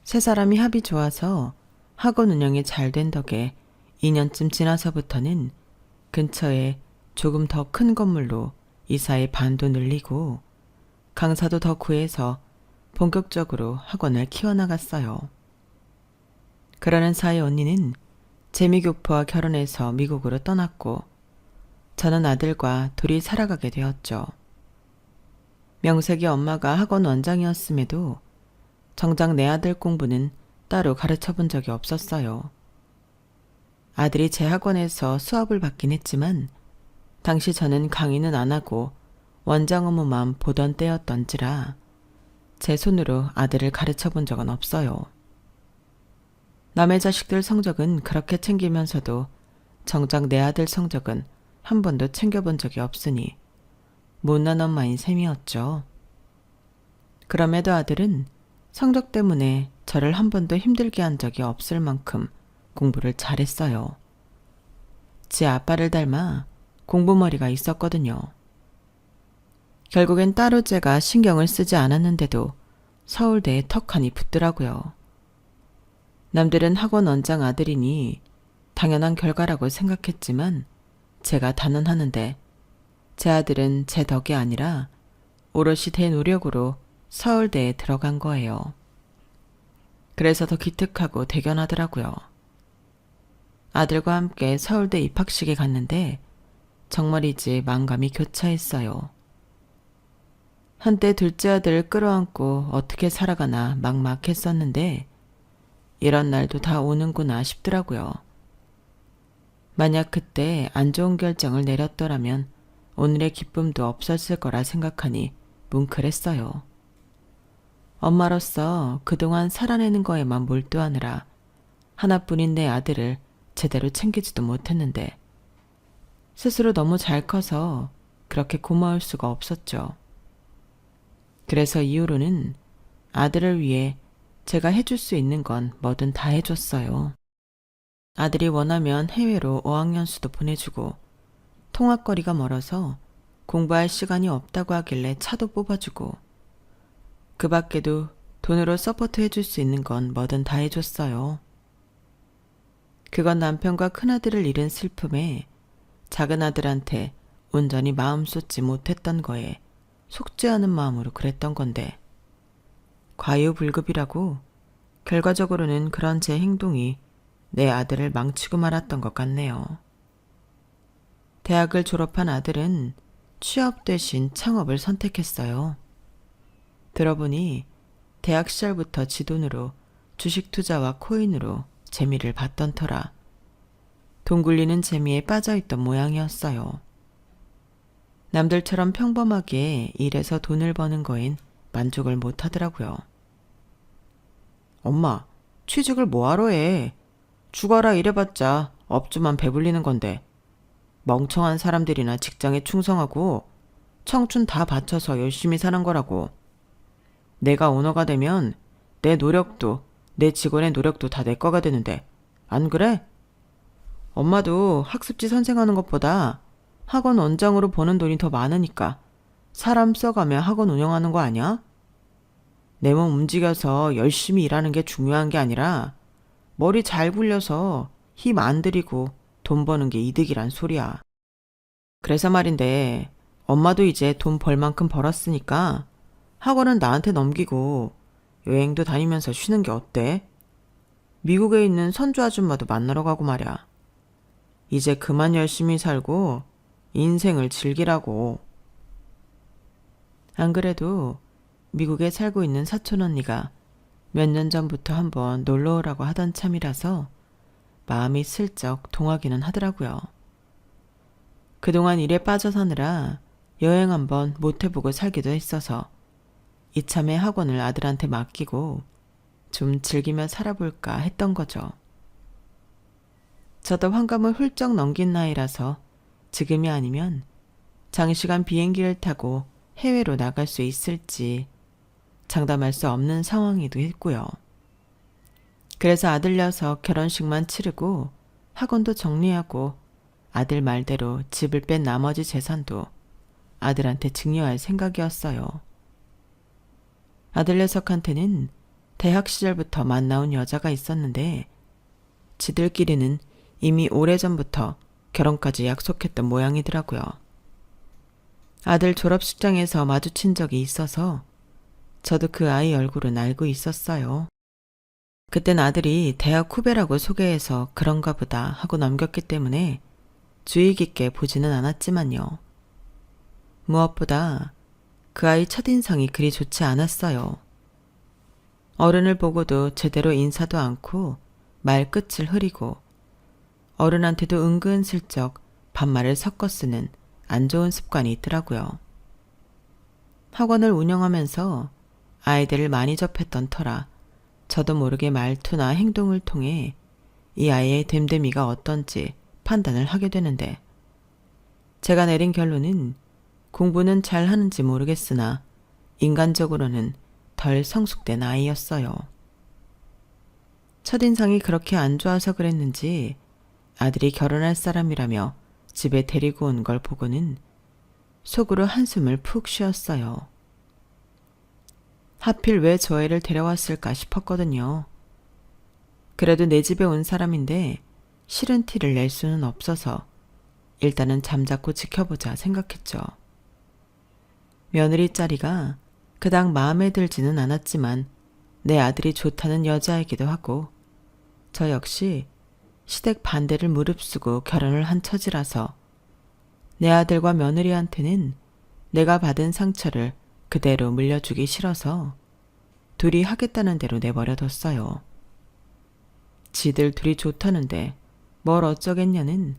세 사람이 합이 좋아서 학원 운영이 잘 된 덕에 2년쯤 지나서부터는 근처에 조금 더 큰 건물로 이사의 반도 늘리고 강사도 더 구해서 본격적으로 학원을 키워나갔어요. 그러는 사이 언니는 재미교포와 결혼해서 미국으로 떠났고 저는 아들과 둘이 살아가게 되었죠. 명색이 엄마가 학원 원장이었음에도 정작 내 아들 공부는 따로 가르쳐 본 적이 없었어요. 아들이 제 학원에서 수업을 받긴 했지만 당시 저는 강의는 안 하고 원장 업무만 보던 때였던지라 제 손으로 아들을 가르쳐 본 적은 없어요. 남의 자식들 성적은 그렇게 챙기면서도 정작 내 아들 성적은 한 번도 챙겨본 적이 없으니 못난 엄마인 셈이었죠. 그럼에도 아들은 성적 때문에 저를 한 번도 힘들게 한 적이 없을 만큼 공부를 잘했어요. 제 아빠를 닮아 공부머리가 있었거든요. 결국엔 따로 제가 신경을 쓰지 않았는데도 서울대에 턱하니 붙더라고요. 남들은 학원 원장 아들이니 당연한 결과라고 생각했지만 제가 단언하는데 제 아들은 제 덕이 아니라 오롯이 대 노력으로 서울대에 들어간 거예요. 그래서 더 기특하고 대견하더라고요. 아들과 함께 서울대 입학식에 갔는데 정말이지 만감이 교차했어요. 한때 둘째 아들을 끌어안고 어떻게 살아가나 막막했었는데 이런 날도 다 오는구나 싶더라고요. 만약 그때 안 좋은 결정을 내렸더라면 오늘의 기쁨도 없었을 거라 생각하니 뭉클했어요. 엄마로서 그동안 살아내는 거에만 몰두하느라 하나뿐인 내 아들을 제대로 챙기지도 못했는데 스스로 너무 잘 커서 그렇게 고마울 수가 없었죠. 그래서 이후로는 아들을 위해 제가 해줄 수 있는 건 뭐든 다 해줬어요. 아들이 원하면 해외로 어학연수도 보내주고 통학거리가 멀어서 공부할 시간이 없다고 하길래 차도 뽑아주고 그 밖에도 돈으로 서포트 해줄 수 있는 건 뭐든 다 해줬어요. 그건 남편과 큰아들을 잃은 슬픔에 작은 아들한테 온전히 마음 쏟지 못했던 거에 속죄하는 마음으로 그랬던 건데 과유불급이라고 결과적으로는 그런 제 행동이 내 아들을 망치고 말았던 것 같네요. 대학을 졸업한 아들은 취업 대신 창업을 선택했어요. 들어보니 대학 시절부터 지 돈으로 주식 투자와 코인으로 재미를 봤던 터라 돈 굴리는 재미에 빠져있던 모양이었어요. 남들처럼 평범하게 일해서 돈을 버는 거엔 만족을 못 하더라고요. 엄마, 취직을 뭐하러 해? 죽어라 일해봤자 업주만 배불리는 건데. 멍청한 사람들이나 직장에 충성하고 청춘 다 바쳐서 열심히 사는 거라고. 내가 오너가 되면 내 노력도, 내 직원의 노력도 다 내 거가 되는데 안 그래? 엄마도 학습지 선생하는 것보다 학원 원장으로 버는 돈이 더 많으니까 사람 써가며 학원 운영하는 거 아니야? 내 몸 움직여서 열심히 일하는 게 중요한 게 아니라 머리 잘 굴려서 힘 안 들이고 돈 버는 게 이득이란 소리야. 그래서 말인데 엄마도 이제 돈 벌 만큼 벌었으니까 학원은 나한테 넘기고 여행도 다니면서 쉬는 게 어때? 미국에 있는 선주 아줌마도 만나러 가고 말이야. 이제 그만 열심히 살고 인생을 즐기라고. 안 그래도 미국에 살고 있는 사촌 언니가 몇 년 전부터 한번 놀러 오라고 하던 참이라서 마음이 슬쩍 동하기는 하더라고요. 그동안 일에 빠져 사느라 여행 한번 못 해보고 살기도 했어서 이참에 학원을 아들한테 맡기고 좀 즐기며 살아볼까 했던 거죠. 저도 환갑을 훌쩍 넘긴 나이라서 지금이 아니면 장시간 비행기를 타고 해외로 나갈 수 있을지 장담할 수 없는 상황이기도 했고요. 그래서 아들 녀석 결혼식만 치르고 학원도 정리하고 아들 말대로 집을 뺀 나머지 재산도 아들한테 증여할 생각이었어요. 아들 녀석한테는 대학 시절부터 만나온 여자가 있었는데 지들끼리는 이미 오래전부터 결혼까지 약속했던 모양이더라고요. 아들 졸업식장에서 마주친 적이 있어서 저도 그 아이 얼굴은 알고 있었어요. 그땐 아들이 대학 후배라고 소개해서 그런가 보다 하고 넘겼기 때문에 주의 깊게 보지는 않았지만요. 무엇보다 그 아이 첫인상이 그리 좋지 않았어요. 어른을 보고도 제대로 인사도 않고 말끝을 흐리고 어른한테도 은근슬쩍 반말을 섞어 쓰는 안 좋은 습관이 있더라고요. 학원을 운영하면서 아이들을 많이 접했던 터라 저도 모르게 말투나 행동을 통해 이 아이의 됨됨이가 어떤지 판단을 하게 되는데 제가 내린 결론은 공부는 잘 하는지 모르겠으나 인간적으로는 덜 성숙된 아이였어요. 첫인상이 그렇게 안 좋아서 그랬는지 아들이 결혼할 사람이라며 집에 데리고 온 걸 보고는 속으로 한숨을 푹 쉬었어요. 하필 왜 저 애를 데려왔을까 싶었거든요. 그래도 내 집에 온 사람인데 싫은 티를 낼 수는 없어서 일단은 잠자코 지켜보자 생각했죠. 며느리 자리가 그닥 마음에 들지는 않았지만 내 아들이 좋다는 여자이기도 하고 저 역시 시댁 반대를 무릅쓰고 결혼을 한 처지라서 내 아들과 며느리한테는 내가 받은 상처를 그대로 물려주기 싫어서 둘이 하겠다는 대로 내버려뒀어요. 지들 둘이 좋다는데 뭘 어쩌겠냐는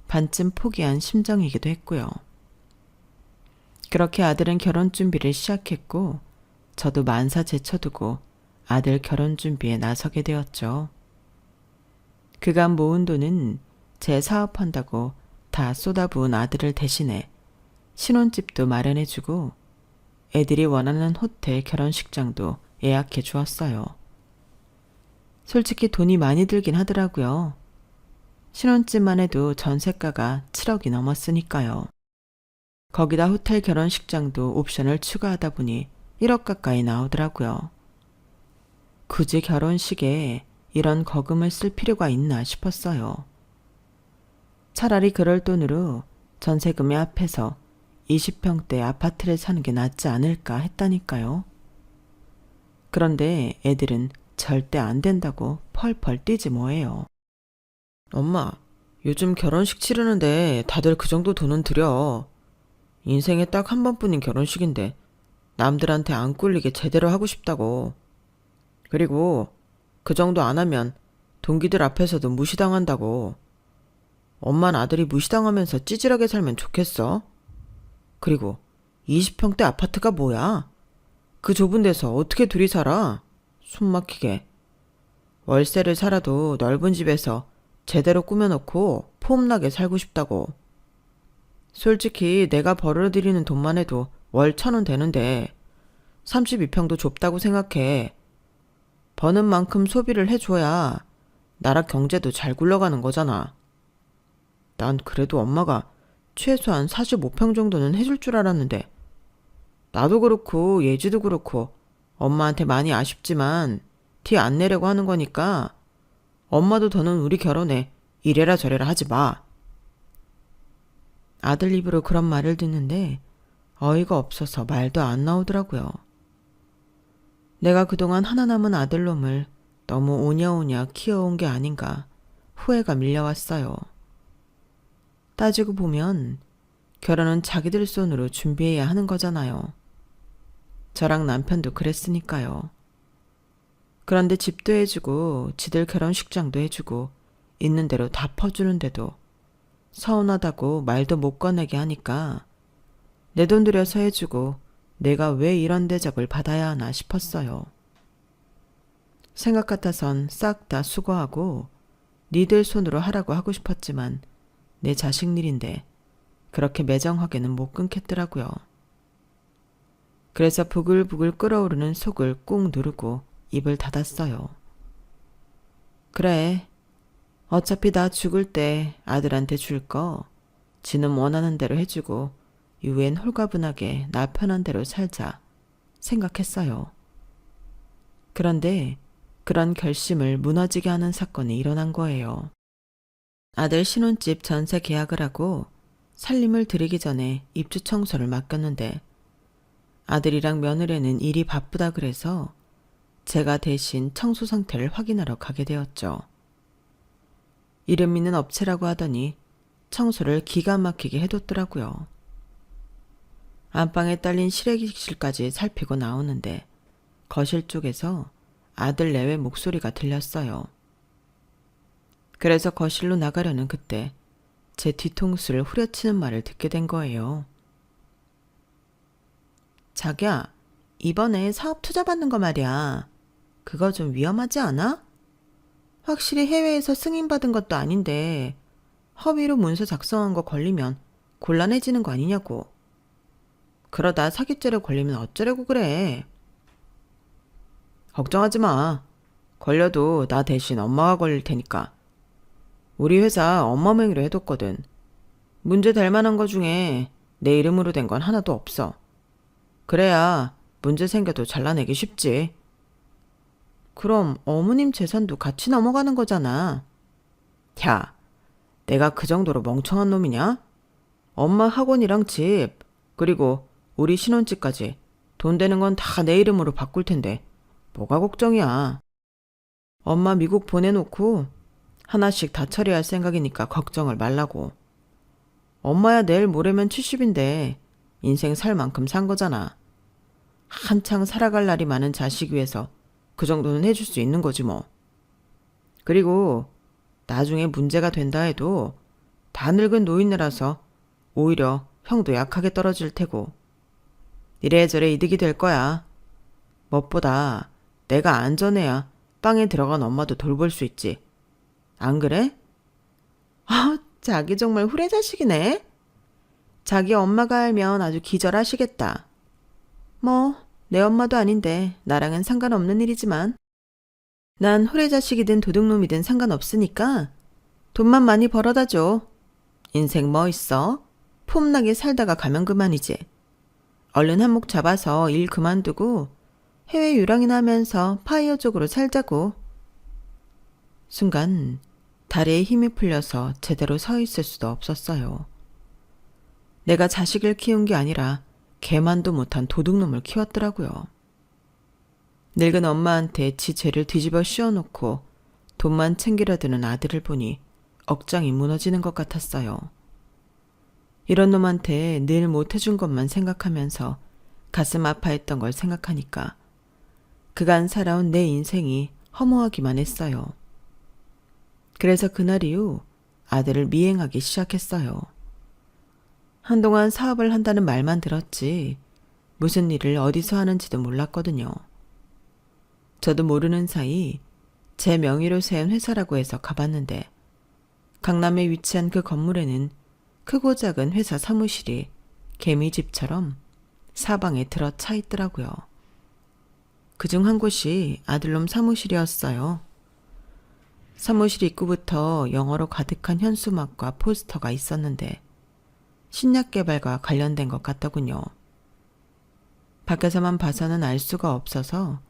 반쯤 포기한 심정이기도 했고요. 그렇게 아들은 결혼 준비를 시작했고 저도 만사 제쳐두고 아들 결혼 준비에 나서게 되었죠. 그간 모은 돈은 제 사업한다고 다 쏟아부은 아들을 대신해 신혼집도 마련해주고 애들이 원하는 호텔 결혼식장도 예약해 주었어요. 솔직히 돈이 많이 들긴 하더라고요. 신혼집만 해도 전세가가 7억이 넘었으니까요. 거기다 호텔 결혼식장도 옵션을 추가하다 보니 1억 가까이 나오더라고요. 굳이 결혼식에 이런 거금을 쓸 필요가 있나 싶었어요. 차라리 그럴 돈으로 전세금에 합해서 20평대 아파트를 사는 게 낫지 않을까 했다니까요. 그런데 애들은 절대 안 된다고 펄펄 뛰지 뭐예요. 엄마, 요즘 결혼식 치르는데 다들 그 정도 돈은 들여. 인생에 딱 한 번뿐인 결혼식인데 남들한테 안 꿀리게 제대로 하고 싶다고. 그리고 그 정도 안 하면 동기들 앞에서도 무시당한다고. 엄만 아들이 무시당하면서 찌질하게 살면 좋겠어? 그리고 20평대 아파트가 뭐야? 그 좁은 데서 어떻게 둘이 살아? 숨 막히게. 월세를 살아도 넓은 집에서 제대로 꾸며놓고 폼나게 살고 싶다고. 솔직히 내가 벌어들이는 돈만 해도 월 1,000원 되는데 32평도 좁다고 생각해. 버는 만큼 소비를 해줘야 나라 경제도 잘 굴러가는 거잖아. 난 그래도 엄마가 최소한 45평 정도는 해줄 줄 알았는데 나도 그렇고 예지도 그렇고 엄마한테 많이 아쉽지만 티 안 내려고 하는 거니까 엄마도 더는 우리 결혼에 이래라 저래라 하지 마. 아들 입으로 그런 말을 듣는데 어이가 없어서 말도 안 나오더라고요. 내가 그동안 하나 남은 아들놈을 너무 오냐오냐 키워온 게 아닌가 후회가 밀려왔어요. 따지고 보면 결혼은 자기들 손으로 준비해야 하는 거잖아요. 저랑 남편도 그랬으니까요. 그런데 집도 해주고 지들 결혼식장도 해주고 있는 대로 다 퍼주는데도 서운하다고 말도 못 꺼내게 하니까 내 돈 들여서 해주고 내가 왜 이런 대접을 받아야 하나 싶었어요. 생각 같아선 싹 다 수거하고 니들 손으로 하라고 하고 싶었지만 내 자식 일인데 그렇게 매정하게는 못 끊겠더라고요. 그래서 부글부글 끓어오르는 속을 꾹 누르고 입을 닫았어요. 그래, 어차피 나 죽을 때 아들한테 줄 거 지는 원하는 대로 해주고 이후엔 홀가분하게 나 편한 대로 살자 생각했어요. 그런데 그런 결심을 무너지게 하는 사건이 일어난 거예요. 아들 신혼집 전세 계약을 하고 살림을 들이기 전에 입주 청소를 맡겼는데 아들이랑 며느리는 일이 바쁘다 그래서 제가 대신 청소 상태를 확인하러 가게 되었죠. 이름 있는 업체라고 하더니 청소를 기가 막히게 해뒀더라고요. 안방에 딸린 실외기실까지 살피고 나오는데 거실 쪽에서 아들 내외 목소리가 들렸어요. 그래서 거실로 나가려는 그때 제 뒤통수를 후려치는 말을 듣게 된 거예요. 자기야, 이번에 사업 투자 받는 거 말이야. 그거 좀 위험하지 않아? 확실히 해외에서 승인받은 것도 아닌데 허위로 문서 작성한 거 걸리면 곤란해지는 거 아니냐고. 그러다 사기죄로 걸리면 어쩌려고 그래. 걱정하지 마. 걸려도 나 대신 엄마가 걸릴 테니까. 우리 회사 엄마 명의로 해뒀거든. 문제 될 만한 거 중에 내 이름으로 된 건 하나도 없어. 그래야 문제 생겨도 잘라내기 쉽지. 그럼 어머님 재산도 같이 넘어가는 거잖아. 야, 내가 그 정도로 멍청한 놈이냐? 엄마 학원이랑 집, 그리고 우리 신혼집까지 돈 되는 건 다 내 이름으로 바꿀 텐데 뭐가 걱정이야. 엄마 미국 보내놓고 하나씩 다 처리할 생각이니까 걱정을 말라고. 엄마야 내일 모레면 70인데 인생 살 만큼 산 거잖아. 한창 살아갈 날이 많은 자식 위해서 그 정도는 해줄 수 있는 거지 뭐. 그리고 나중에 문제가 된다 해도 다 늙은 노인네라서 오히려 형도 약하게 떨어질 테고 이래저래 이득이 될 거야. 무엇보다 내가 안전해야 빵에 들어간 엄마도 돌볼 수 있지. 안 그래? 아, 자기 정말 후레자식이네. 자기 엄마가 알면 아주 기절하시겠다. 뭐 내 엄마도 아닌데 나랑은 상관없는 일이지만 난 후레자식이든 도둑놈이든 상관없으니까 돈만 많이 벌어다 줘. 인생 뭐 있어? 폼나게 살다가 가면 그만이지. 얼른 한몫 잡아서 일 그만두고 해외 유랑이나 하면서 파이어 쪽으로 살자고. 순간 다리에 힘이 풀려서 제대로 서 있을 수도 없었어요. 내가 자식을 키운 게 아니라 개만도 못한 도둑놈을 키웠더라고요. 늙은 엄마한테 지 죄를 뒤집어 씌워놓고 돈만 챙기려 드는 아들을 보니 억장이 무너지는 것 같았어요. 이런 놈한테 늘 못해준 것만 생각하면서 가슴 아파했던 걸 생각하니까 그간 살아온 내 인생이 허무하기만 했어요. 그래서 그날 이후 아들을 미행하기 시작했어요. 한동안 사업을 한다는 말만 들었지 무슨 일을 어디서 하는지도 몰랐거든요. 저도 모르는 사이 제 명의로 세운 회사라고 해서 가봤는데 강남에 위치한 그 건물에는 크고 작은 회사 사무실이 개미집처럼 사방에 들어차 있더라고요. 그중 한 곳이 아들놈 사무실이었어요. 사무실 입구부터 영어로 가득한 현수막과 포스터가 있었는데 신약 개발과 관련된 것 같더군요. 밖에서만 봐서는 알 수가 없어서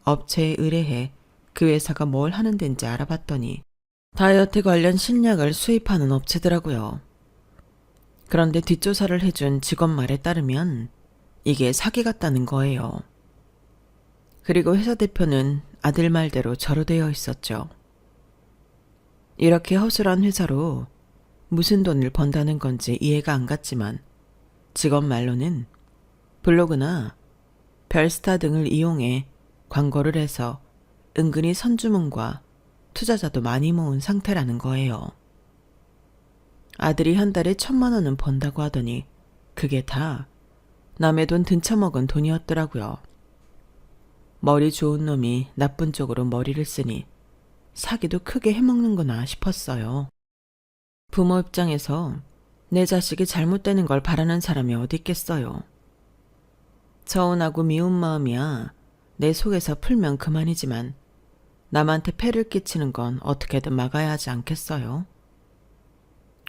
업체에 의뢰해 그 회사가 뭘 하는 데인지 알아봤더니 다이어트 관련 신약을 수입하는 업체더라고요. 그런데 뒷조사를 해준 직원 말에 따르면 이게 사기 같다는 거예요. 그리고 회사 대표는 아들 말대로 절호되어 있었죠. 이렇게 허술한 회사로 무슨 돈을 번다는 건지 이해가 안 갔지만 직원 말로는 블로그나 별스타 등을 이용해 광고를 해서 은근히 선주문과 투자자도 많이 모은 상태라는 거예요. 아들이 한 달에 1,000만 원은 번다고 하더니 그게 다 남의 돈 등쳐먹은 돈이었더라고요. 머리 좋은 놈이 나쁜 쪽으로 머리를 쓰니 사기도 크게 해먹는구나 싶었어요. 부모 입장에서 내 자식이 잘못되는 걸 바라는 사람이 어디 있겠어요. 서운하고 미운 마음이야 내 속에서 풀면 그만이지만 남한테 폐를 끼치는 건 어떻게든 막아야 하지 않겠어요.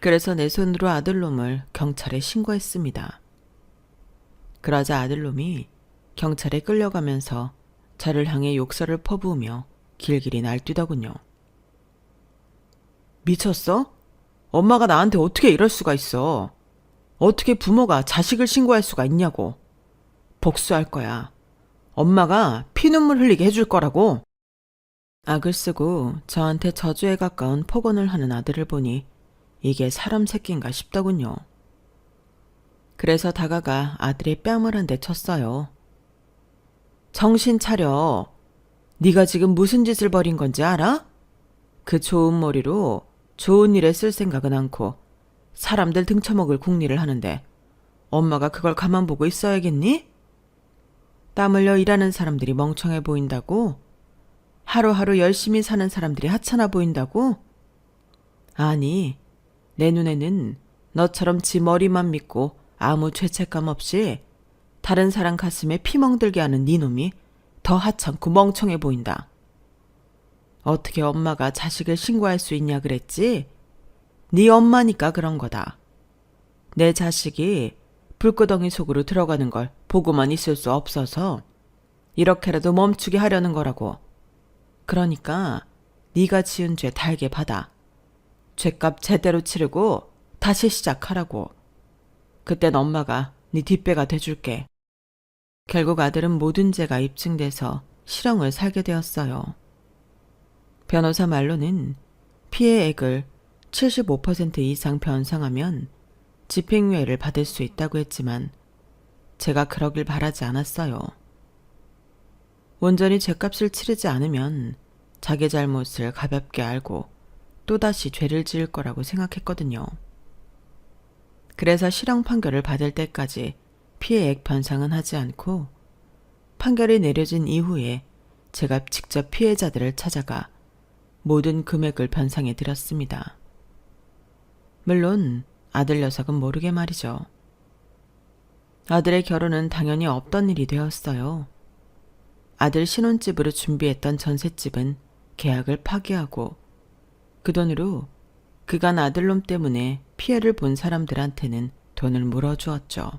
그래서 내 손으로 아들놈을 경찰에 신고했습니다. 그러자 아들놈이 경찰에 끌려가면서 저를 향해 욕설을 퍼부으며 길길이 날뛰더군요. 미쳤어? 엄마가 나한테 어떻게 이럴 수가 있어? 어떻게 부모가 자식을 신고할 수가 있냐고. 복수할 거야. 엄마가 피눈물 흘리게 해줄 거라고. 악을 쓰고 저한테 저주에 가까운 폭언을 하는 아들을 보니 이게 사람 새끼인가 싶더군요. 그래서 다가가 아들의 뺨을 한 대 쳤어요. 정신 차려. 네가 지금 무슨 짓을 벌인 건지 알아? 그 좋은 머리로 좋은 일에 쓸 생각은 않고 사람들 등쳐먹을 궁리를 하는데 엄마가 그걸 가만 보고 있어야겠니? 땀 흘려 일하는 사람들이 멍청해 보인다고? 하루하루 열심히 사는 사람들이 하찮아 보인다고? 아니, 내 눈에는 너처럼 지 머리만 믿고 아무 죄책감 없이 다른 사람 가슴에 피 멍들게 하는 네 놈이 더 하찮고 멍청해 보인다. 어떻게 엄마가 자식을 신고할 수 있냐 그랬지? 네 엄마니까 그런 거다. 내 자식이 불구덩이 속으로 들어가는 걸 보고만 있을 수 없어서 이렇게라도 멈추게 하려는 거라고. 그러니까 네가 지은 죄 달게 받아. 죄값 제대로 치르고 다시 시작하라고. 그땐 엄마가 네 뒷배가 돼줄게. 결국 아들은 모든 죄가 입증돼서 실형을 살게 되었어요. 변호사 말로는 피해액을 75% 이상 변상하면 집행유예를 받을 수 있다고 했지만 제가 그러길 바라지 않았어요. 온전히 죄값을 치르지 않으면 자기 잘못을 가볍게 알고 또다시 죄를 지을 거라고 생각했거든요. 그래서 실형 판결을 받을 때까지 피해액 변상은 하지 않고 판결이 내려진 이후에 제가 직접 피해자들을 찾아가 모든 금액을 변상해 드렸습니다. 물론 아들 녀석은 모르게 말이죠. 아들의 결혼은 당연히 없던 일이 되었어요. 아들 신혼집으로 준비했던 전셋집은 계약을 파기하고 그 돈으로 그간 아들놈 때문에 피해를 본 사람들한테는 돈을 물어주었죠.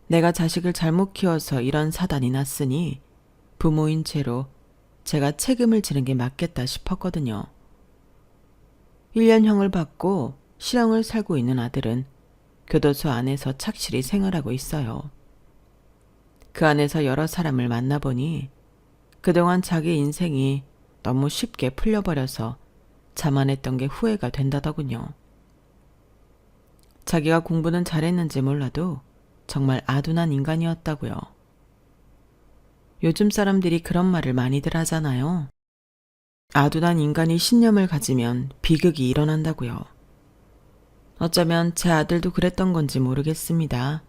내가 자식을 잘못 키워서 이런 사단이 났으니 부모인 채로 제가 책임을 지는 게 맞겠다 싶었거든요. 1년형을 받고 실형을 살고 있는 아들은 교도소 안에서 착실히 생활하고 있어요. 그 안에서 여러 사람을 만나보니 그동안 자기 인생이 너무 쉽게 풀려버려서 자만했던 게 후회가 된다더군요. 자기가 공부는 잘했는지 몰라도 정말 아둔한 인간이었다고요. 요즘 사람들이 그런 말을 많이들 하잖아요. 아둔한 인간이 신념을 가지면 비극이 일어난다고요. 어쩌면 제 아들도 그랬던 건지 모르겠습니다.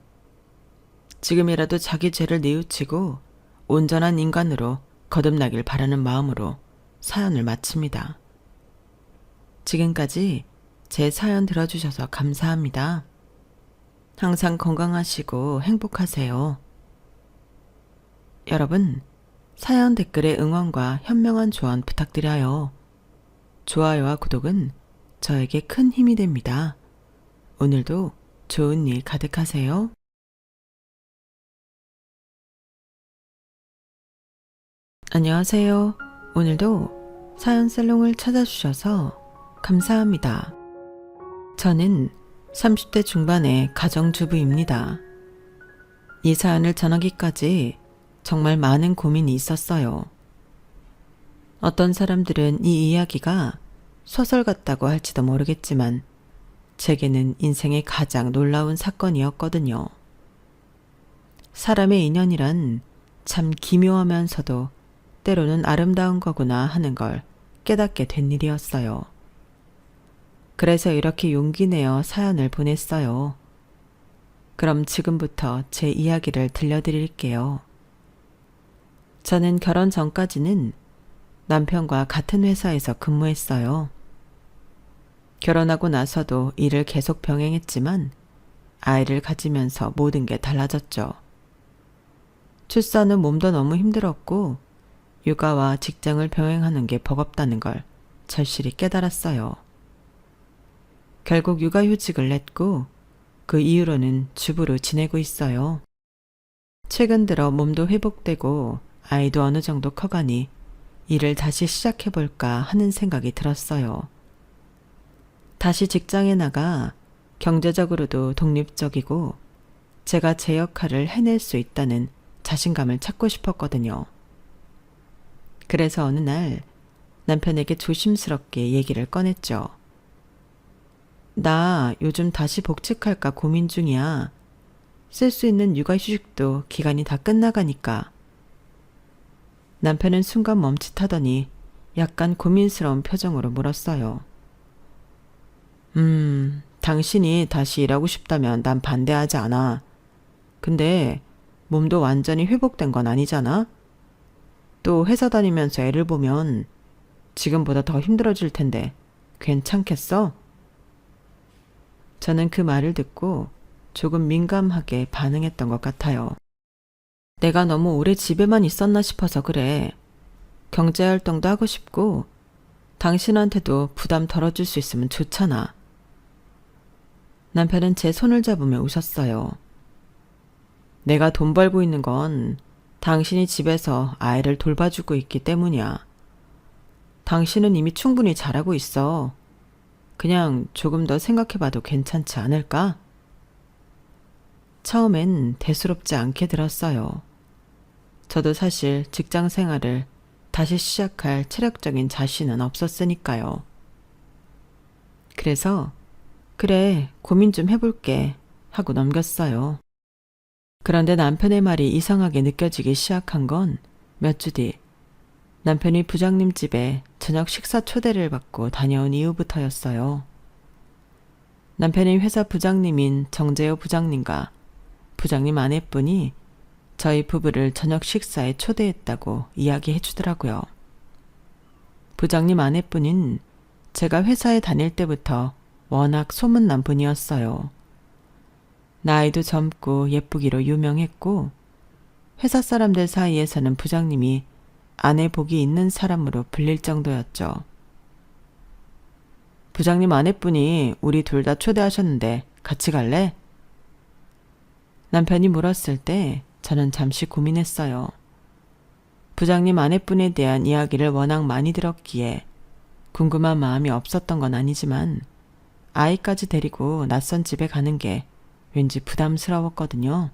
지금이라도 자기 죄를 뉘우치고 온전한 인간으로 거듭나길 바라는 마음으로 사연을 마칩니다. 지금까지 제 사연 들어주셔서 감사합니다. 항상 건강하시고 행복하세요. 여러분, 사연 댓글에 응원과 현명한 조언 부탁드려요. 좋아요와 구독은 저에게 큰 힘이 됩니다. 오늘도 좋은 일 가득하세요. 안녕하세요. 오늘도 사연 살롱을 찾아주셔서 감사합니다. 저는 30대 중반의 가정주부입니다. 이 사연을 전하기까지 정말 많은 고민이 있었어요. 어떤 사람들은 이 이야기가 소설 같다고 할지도 모르겠지만 제게는 인생의 가장 놀라운 사건이었거든요. 사람의 인연이란 참 기묘하면서도 때로는 아름다운 거구나 하는 걸 깨닫게 된 일이었어요. 그래서 이렇게 용기 내어 사연을 보냈어요. 그럼 지금부터 제 이야기를 들려드릴게요. 저는 결혼 전까지는 남편과 같은 회사에서 근무했어요. 결혼하고 나서도 일을 계속 병행했지만 아이를 가지면서 모든 게 달라졌죠. 출산 후 몸도 너무 힘들었고 육아와 직장을 병행하는 게 버겁다는 걸 절실히 깨달았어요. 결국 육아휴직을 냈고 그 이후로는 주부로 지내고 있어요. 최근 들어 몸도 회복되고 아이도 어느 정도 커가니 일을 다시 시작해볼까 하는 생각이 들었어요. 다시 직장에 나가 경제적으로도 독립적이고 제가 제 역할을 해낼 수 있다는 자신감을 찾고 싶었거든요. 그래서 어느 날 남편에게 조심스럽게 얘기를 꺼냈죠. 나 요즘 다시 복직할까 고민 중이야. 쓸 수 있는 육아휴직도 기간이 다 끝나가니까. 남편은 순간 멈칫하더니 약간 고민스러운 표정으로 물었어요. 당신이 다시 일하고 싶다면 난 반대하지 않아. 근데 몸도 완전히 회복된 건 아니잖아? 또 회사 다니면서 애를 보면 지금보다 더 힘들어질 텐데 괜찮겠어? 저는 그 말을 듣고 조금 민감하게 반응했던 것 같아요. 내가 너무 오래 집에만 있었나 싶어서 그래. 경제활동도 하고 싶고 당신한테도 부담 덜어줄 수 있으면 좋잖아. 남편은 제 손을 잡으며 웃었어요. 내가 돈 벌고 있는 건 당신이 집에서 아이를 돌봐주고 있기 때문이야. 당신은 이미 충분히 잘하고 있어. 그냥 조금 더 생각해봐도 괜찮지 않을까? 처음엔 대수롭지 않게 들었어요. 저도 사실 직장 생활을 다시 시작할 체력적인 자신은 없었으니까요. 그래서 그래, 고민 좀 해볼게 하고 넘겼어요. 그런데 남편의 말이 이상하게 느껴지기 시작한 건 몇 주 뒤 남편이 부장님 집에 저녁 식사 초대를 받고 다녀온 이후부터였어요. 남편의 회사 부장님인 정재호 부장님과 부장님 아내분이 저희 부부를 저녁 식사에 초대했다고 이야기해 주더라고요. 부장님 아내분은 제가 회사에 다닐 때부터 워낙 소문난 분이었어요. 나이도 젊고 예쁘기로 유명했고 회사 사람들 사이에서는 부장님이 아내 복이 있는 사람으로 불릴 정도였죠. 부장님 아내분이 우리 둘 다 초대하셨는데 같이 갈래? 남편이 물었을 때 저는 잠시 고민했어요. 부장님 아내분에 대한 이야기를 워낙 많이 들었기에 궁금한 마음이 없었던 건 아니지만 아이까지 데리고 낯선 집에 가는 게 왠지 부담스러웠거든요.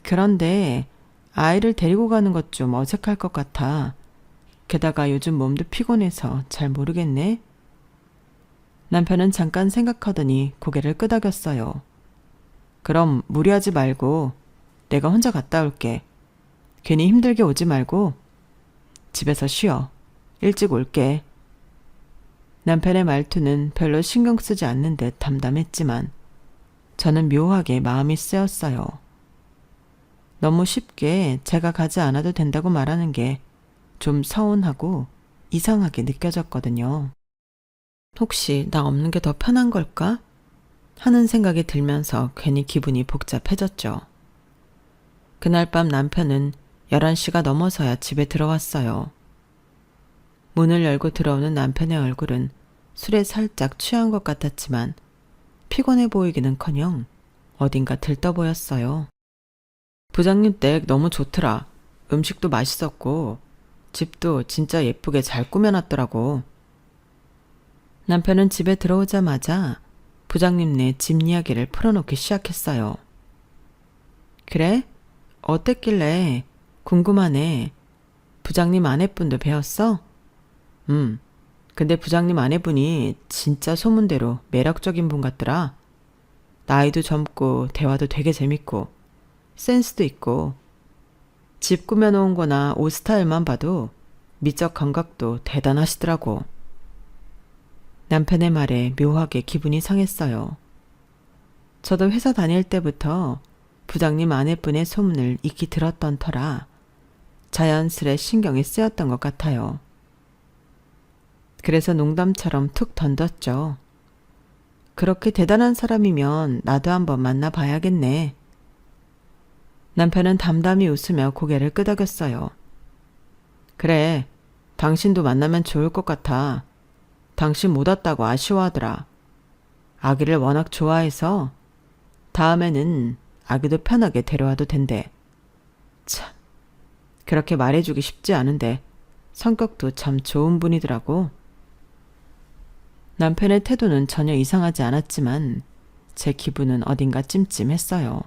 그런데 아이를 데리고 가는 것 좀 어색할 것 같아. 게다가 요즘 몸도 피곤해서 잘 모르겠네. 남편은 잠깐 생각하더니 고개를 끄덕였어요. 그럼 무리하지 말고 내가 혼자 갔다 올게. 괜히 힘들게 오지 말고 집에서 쉬어. 일찍 올게. 남편의 말투는 별로 신경 쓰지 않는 듯 담담했지만 저는 묘하게 마음이 쓰였어요. 너무 쉽게 제가 가지 않아도 된다고 말하는 게 좀 서운하고 이상하게 느껴졌거든요. 혹시 나 없는 게 더 편한 걸까? 하는 생각이 들면서 괜히 기분이 복잡해졌죠. 그날 밤 남편은 11시가 넘어서야 집에 들어왔어요. 문을 열고 들어오는 남편의 얼굴은 술에 살짝 취한 것 같았지만 피곤해 보이기는커녕 어딘가 들떠 보였어요. 부장님 댁 너무 좋더라. 음식도 맛있었고 집도 진짜 예쁘게 잘 꾸며놨더라고. 남편은 집에 들어오자마자 부장님네 집 이야기를 풀어놓기 시작했어요. 그래? 어땠길래? 궁금하네. 부장님 아내분도 배웠어? 근데 부장님 아내분이 진짜 소문대로 매력적인 분 같더라. 나이도 젊고 대화도 되게 재밌고 센스도 있고 집 꾸며놓은 거나 옷 스타일만 봐도 미적 감각도 대단하시더라고. 남편의 말에 묘하게 기분이 상했어요. 저도 회사 다닐 때부터 부장님 아내분의 소문을 익히 들었던 터라 자연스레 신경이 쓰였던 것 같아요. 그래서 농담처럼 툭 던졌죠. 그렇게 대단한 사람이면 나도 한번 만나봐야겠네. 남편은 담담히 웃으며 고개를 끄덕였어요. 그래, 당신도 만나면 좋을 것 같아. 당신 못 왔다고 아쉬워하더라. 아기를 워낙 좋아해서 다음에는 아기도 편하게 데려와도 된대. 참, 그렇게 말해주기 쉽지 않은데 성격도 참 좋은 분이더라고. 남편의 태도는 전혀 이상하지 않았지만 제 기분은 어딘가 찜찜했어요.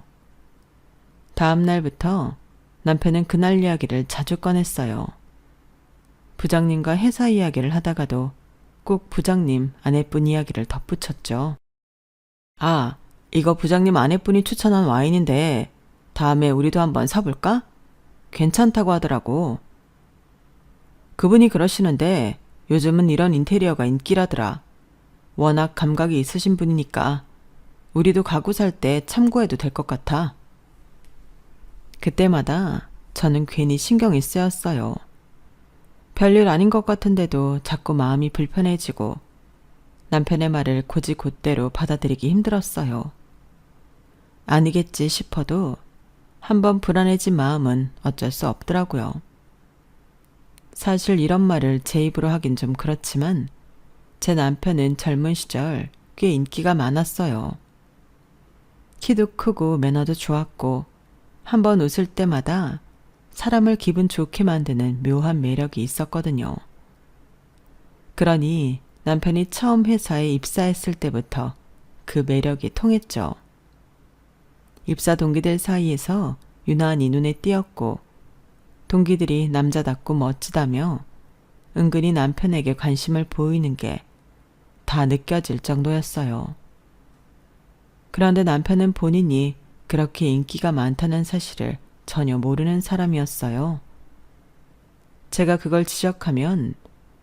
다음 날부터 남편은 그날 이야기를 자주 꺼냈어요. 부장님과 회사 이야기를 하다가도 꼭 부장님 아내분 이야기를 덧붙였죠. 아, 이거 부장님 아내분이 추천한 와인인데 다음에 우리도 한번 사볼까? 괜찮다고 하더라고. 그분이 그러시는데 요즘은 이런 인테리어가 인기라더라. 워낙 감각이 있으신 분이니까 우리도 가구 살 때 참고해도 될 것 같아. 그때마다 저는 괜히 신경이 쓰였어요. 별일 아닌 것 같은데도 자꾸 마음이 불편해지고 남편의 말을 곧이곧대로 받아들이기 힘들었어요. 아니겠지 싶어도 한번 불안해진 마음은 어쩔 수 없더라고요. 사실 이런 말을 제 입으로 하긴 좀 그렇지만 제 남편은 젊은 시절 꽤 인기가 많았어요. 키도 크고 매너도 좋았고 한번 웃을 때마다 사람을 기분 좋게 만드는 묘한 매력이 있었거든요. 그러니 남편이 처음 회사에 입사했을 때부터 그 매력이 통했죠. 입사 동기들 사이에서 유난히 눈에 띄었고 동기들이 남자답고 멋지다며 은근히 남편에게 관심을 보이는 게 다 느껴질 정도였어요. 그런데 남편은 본인이 그렇게 인기가 많다는 사실을 전혀 모르는 사람이었어요. 제가 그걸 지적하면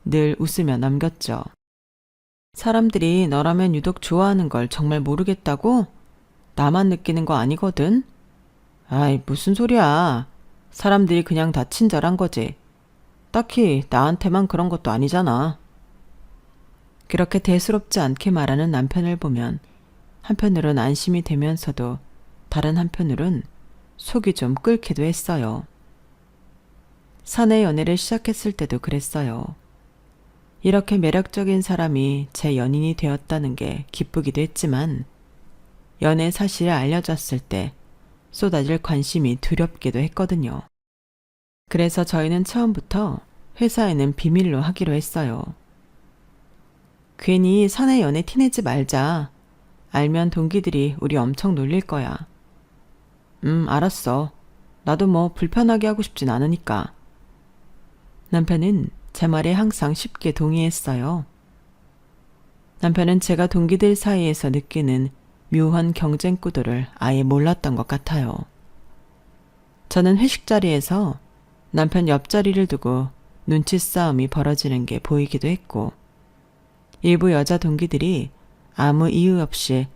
늘 웃으며 넘겼죠. 사람들이 너라면 유독 좋아하는 걸 정말 모르겠다고? 나만 느끼는 거 아니거든? 아이, 무슨 소리야. 사람들이 그냥 다 친절한 거지. 딱히 나한테만 그런 것도 아니잖아. 그렇게 대수롭지 않게 말하는 남편을 보면 한편으론 안심이 되면서도 다른 한편으론 속이 좀 끓기도 했어요. 사내 연애를 시작했을 때도 그랬어요. 이렇게 매력적인 사람이 제 연인이 되었다는 게 기쁘기도 했지만 연애 사실을 알려졌을 때 쏟아질 관심이 두렵기도 했거든요. 그래서 저희는 처음부터 회사에는 비밀로 하기로 했어요. 괜히 사내 연애 티내지 말자. 알면 동기들이 우리 엄청 놀릴 거야. 알았어. 나도 뭐 불편하게 하고 싶진 않으니까. 남편은 제 말에 항상 쉽게 동의했어요. 남편은 제가 동기들 사이에서 느끼는 묘한 경쟁 구도를 아예 몰랐던 것 같아요. 저는 회식 자리에서 남편 옆자리를 두고 눈치 싸움이 벌어지는 게 보이기도 했고 일부 여자 동기들이 아무 이유 없이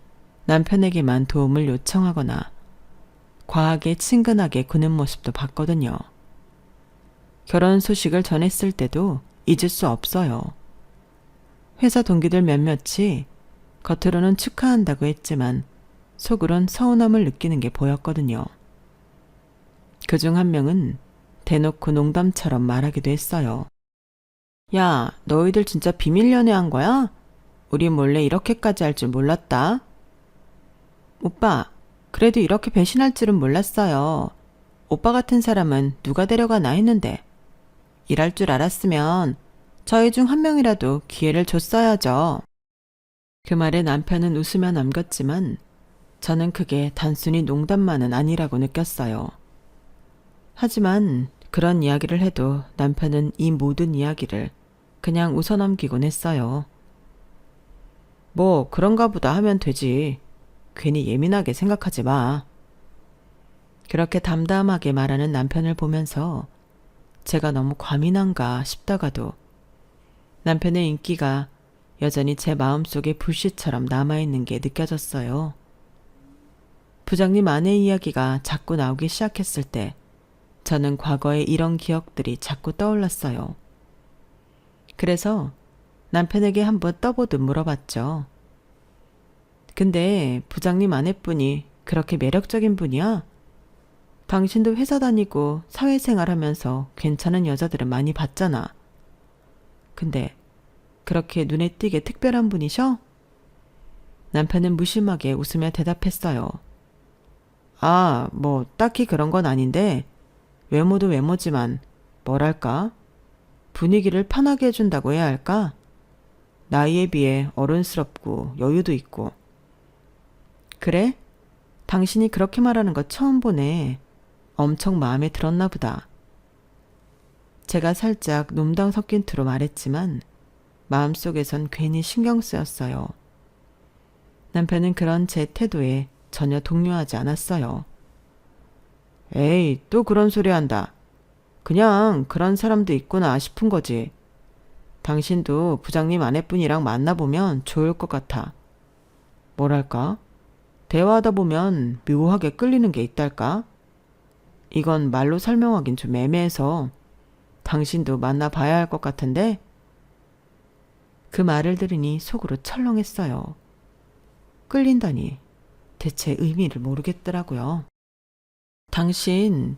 남편에게만 도움을 요청하거나 과하게 친근하게 구는 모습도 봤거든요. 결혼 소식을 전했을 때도 잊을 수 없어요. 회사 동기들 몇몇이 겉으로는 축하한다고 했지만 속으론 서운함을 느끼는 게 보였거든요. 그중 한 명은 대놓고 농담처럼 말하기도 했어요. 야, 너희들 진짜 비밀 연애한 거야? 우리 몰래 이렇게까지 할 줄 몰랐다. 오빠, 그래도 이렇게 배신할 줄은 몰랐어요. 오빠 같은 사람은 누가 데려가나 했는데. 일할 줄 알았으면 저희 중 한 명이라도 기회를 줬어야죠. 그 말에 남편은 웃으며 남겼지만 저는 그게 단순히 농담만은 아니라고 느꼈어요. 하지만 그런 이야기를 해도 남편은 이 모든 이야기를 그냥 웃어넘기곤 했어요. 뭐 그런가 보다 하면 되지. 괜히 예민하게 생각하지 마. 그렇게 담담하게 말하는 남편을 보면서 제가 너무 과민한가 싶다가도 남편의 인기가 여전히 제 마음속에 불씨처럼 남아있는 게 느껴졌어요. 부장님 아내 이야기가 자꾸 나오기 시작했을 때 저는 과거의 이런 기억들이 자꾸 떠올랐어요. 그래서 남편에게 한번 떠보듯 물어봤죠. 근데 부장님 아내분이 그렇게 매력적인 분이야? 당신도 회사 다니고 사회생활 하면서 괜찮은 여자들은 많이 봤잖아. 근데 그렇게 눈에 띄게 특별한 분이셔? 남편은 무심하게 웃으며 대답했어요. 아, 뭐 딱히 그런 건 아닌데 외모도 외모지만 뭐랄까? 분위기를 편하게 해준다고 해야 할까? 나이에 비해 어른스럽고 여유도 있고. 그래? 당신이 그렇게 말하는 거 처음 보네. 엄청 마음에 들었나 보다. 제가 살짝 농담 섞인 투로 말했지만 마음속에선 괜히 신경 쓰였어요. 남편은 그런 제 태도에 전혀 동요하지 않았어요. 에이, 또 그런 소리 한다. 그냥 그런 사람도 있구나 싶은 거지. 당신도 부장님 아내분이랑 만나보면 좋을 것 같아. 뭐랄까? 대화하다 보면 묘하게 끌리는 게 있달까? 이건 말로 설명하긴 좀 애매해서 당신도 만나봐야 할 것 같은데? 그 말을 들으니 속으로 철렁했어요. 끌린다니 대체 의미를 모르겠더라고요. 당신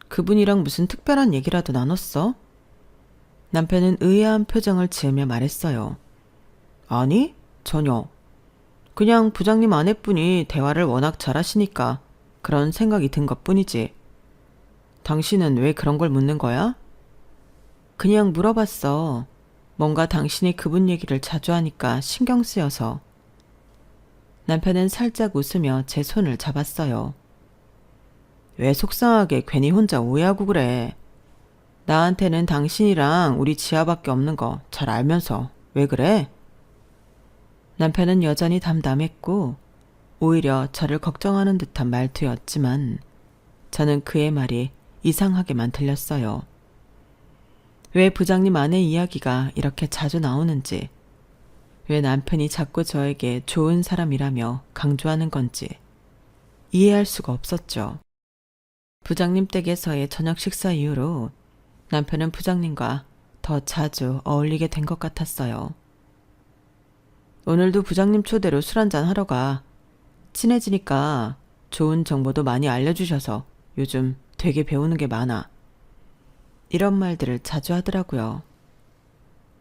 그분이랑 무슨 특별한 얘기라도 나눴어? 남편은 의아한 표정을 지으며 말했어요. 아니, 전혀. 그냥 부장님 아내분이 대화를 워낙 잘하시니까 그런 생각이 든 것뿐이지. 당신은 왜 그런 걸 묻는 거야? 그냥 물어봤어. 뭔가 당신이 그분 얘기를 자주 하니까 신경 쓰여서. 남편은 살짝 웃으며 제 손을 잡았어요. 왜 속상하게 괜히 혼자 오해하고 그래. 나한테는 당신이랑 우리 지아밖에 없는 거 잘 알면서 왜 그래? 남편은 여전히 담담했고 오히려 저를 걱정하는 듯한 말투였지만 저는 그의 말이 이상하게만 들렸어요. 왜 부장님 아내 이야기가 이렇게 자주 나오는지, 왜 남편이 자꾸 저에게 좋은 사람이라며 강조하는 건지 이해할 수가 없었죠. 부장님 댁에서의 저녁 식사 이후로 남편은 부장님과 더 자주 어울리게 된 것 같았어요. 오늘도 부장님 초대로 술 한잔 하러 가. 친해지니까 좋은 정보도 많이 알려주셔서 요즘 되게 배우는 게 많아. 이런 말들을 자주 하더라고요.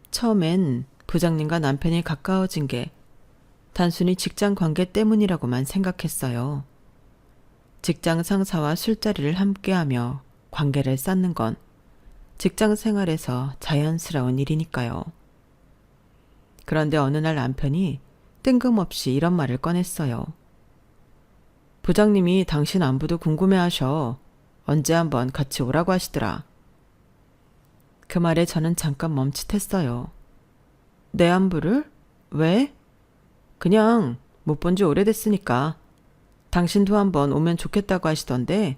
처음엔 부장님과 남편이 가까워진 게 단순히 직장 관계 때문이라고만 생각했어요. 직장 상사와 술자리를 함께하며 관계를 쌓는 건 직장 생활에서 자연스러운 일이니까요. 그런데 어느 날 남편이 뜬금없이 이런 말을 꺼냈어요. 부장님이 당신 안부도 궁금해하셔. 언제 한번 같이 오라고 하시더라. 그 말에 저는 잠깐 멈칫했어요. 내 안부를? 왜? 그냥 못 본 지 오래됐으니까. 당신도 한번 오면 좋겠다고 하시던데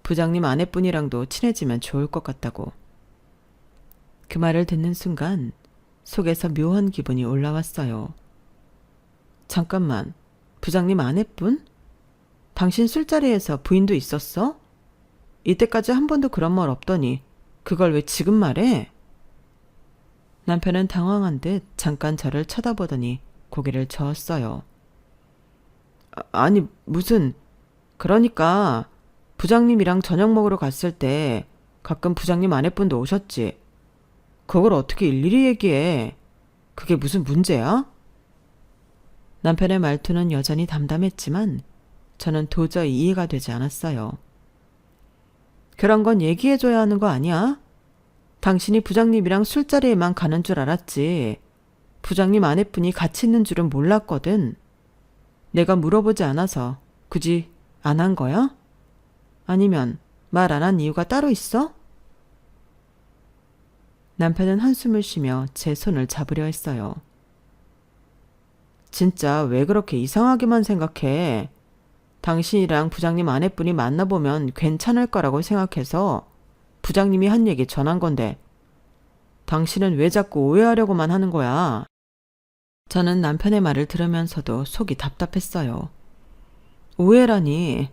부장님 아내분이랑도 친해지면 좋을 것 같다고. 그 말을 듣는 순간 속에서 묘한 기분이 올라왔어요. 잠깐만, 부장님 아내분? 당신 술자리에서 부인도 있었어? 이때까지 한 번도 그런 말 없더니 그걸 왜 지금 말해? 남편은 당황한 듯 잠깐 저를 쳐다보더니 고개를 저었어요. 아니, 그러니까 부장님이랑 저녁 먹으러 갔을 때 가끔 부장님 아내분도 오셨지. 그걸 어떻게 일일이 얘기해? 그게 무슨 문제야? 남편의 말투는 여전히 담담했지만 저는 도저히 이해가 되지 않았어요. 그런 건 얘기해줘야 하는 거 아니야? 당신이 부장님이랑 술자리에만 가는 줄 알았지. 부장님 아내분이 같이 있는 줄은 몰랐거든. 내가 물어보지 않아서 굳이 안 한 거야? 아니면 말 안 한 이유가 따로 있어? 남편은 한숨을 쉬며 제 손을 잡으려 했어요. 진짜 왜 그렇게 이상하게만 생각해? 당신이랑 부장님 아내분이 만나보면 괜찮을 거라고 생각해서 부장님이 한 얘기 전한 건데 당신은 왜 자꾸 오해하려고만 하는 거야? 저는 남편의 말을 들으면서도 속이 답답했어요. 오해라니.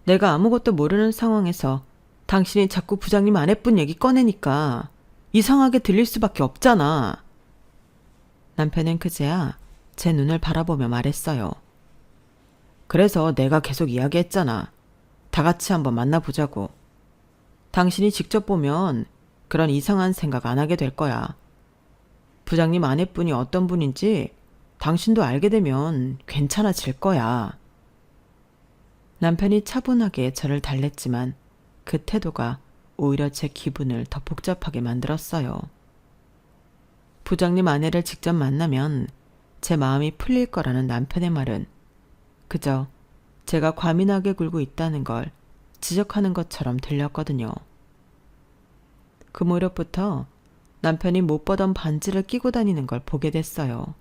내가 아무것도 모르는 상황에서 당신이 자꾸 부장님 아내분 얘기 꺼내니까 이상하게 들릴 수밖에 없잖아. 남편은 그제야 제 눈을 바라보며 말했어요. 그래서 내가 계속 이야기했잖아. 다 같이 한번 만나보자고. 당신이 직접 보면 그런 이상한 생각 안 하게 될 거야. 부장님 아내분이 어떤 분인지 당신도 알게 되면 괜찮아질 거야. 남편이 차분하게 저를 달랬지만 그 태도가 오히려 제 기분을 더 복잡하게 만들었어요. 부장님 아내를 직접 만나면 제 마음이 풀릴 거라는 남편의 말은 그저 제가 과민하게 굴고 있다는 걸 지적하는 것처럼 들렸거든요. 그 무렵부터 남편이 못 보던 반지를 끼고 다니는 걸 보게 됐어요.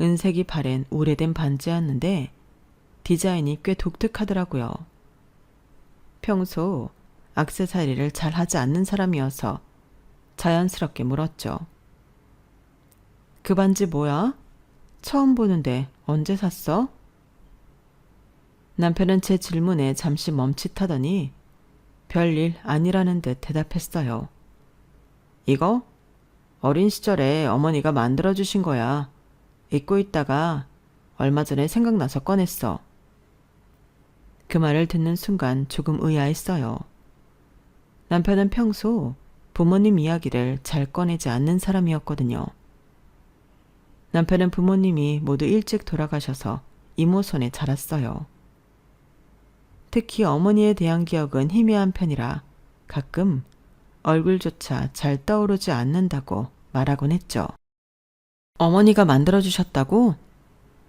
은색이 바랜 오래된 반지였는데 디자인이 꽤 독특하더라고요. 평소 액세서리를 잘 하지 않는 사람이어서 자연스럽게 물었죠. 그 반지 뭐야? 처음 보는데 언제 샀어? 남편은 제 질문에 잠시 멈칫하더니 별일 아니라는 듯 대답했어요. 이거? 어린 시절에 어머니가 만들어주신 거야. 잊고 있다가 얼마 전에 생각나서 꺼냈어. 그 말을 듣는 순간 조금 의아했어요. 남편은 평소 부모님 이야기를 잘 꺼내지 않는 사람이었거든요. 남편은 부모님이 모두 일찍 돌아가셔서 이모 손에 자랐어요. 특히 어머니에 대한 기억은 희미한 편이라 가끔 얼굴조차 잘 떠오르지 않는다고 말하곤 했죠. 어머니가 만들어주셨다고?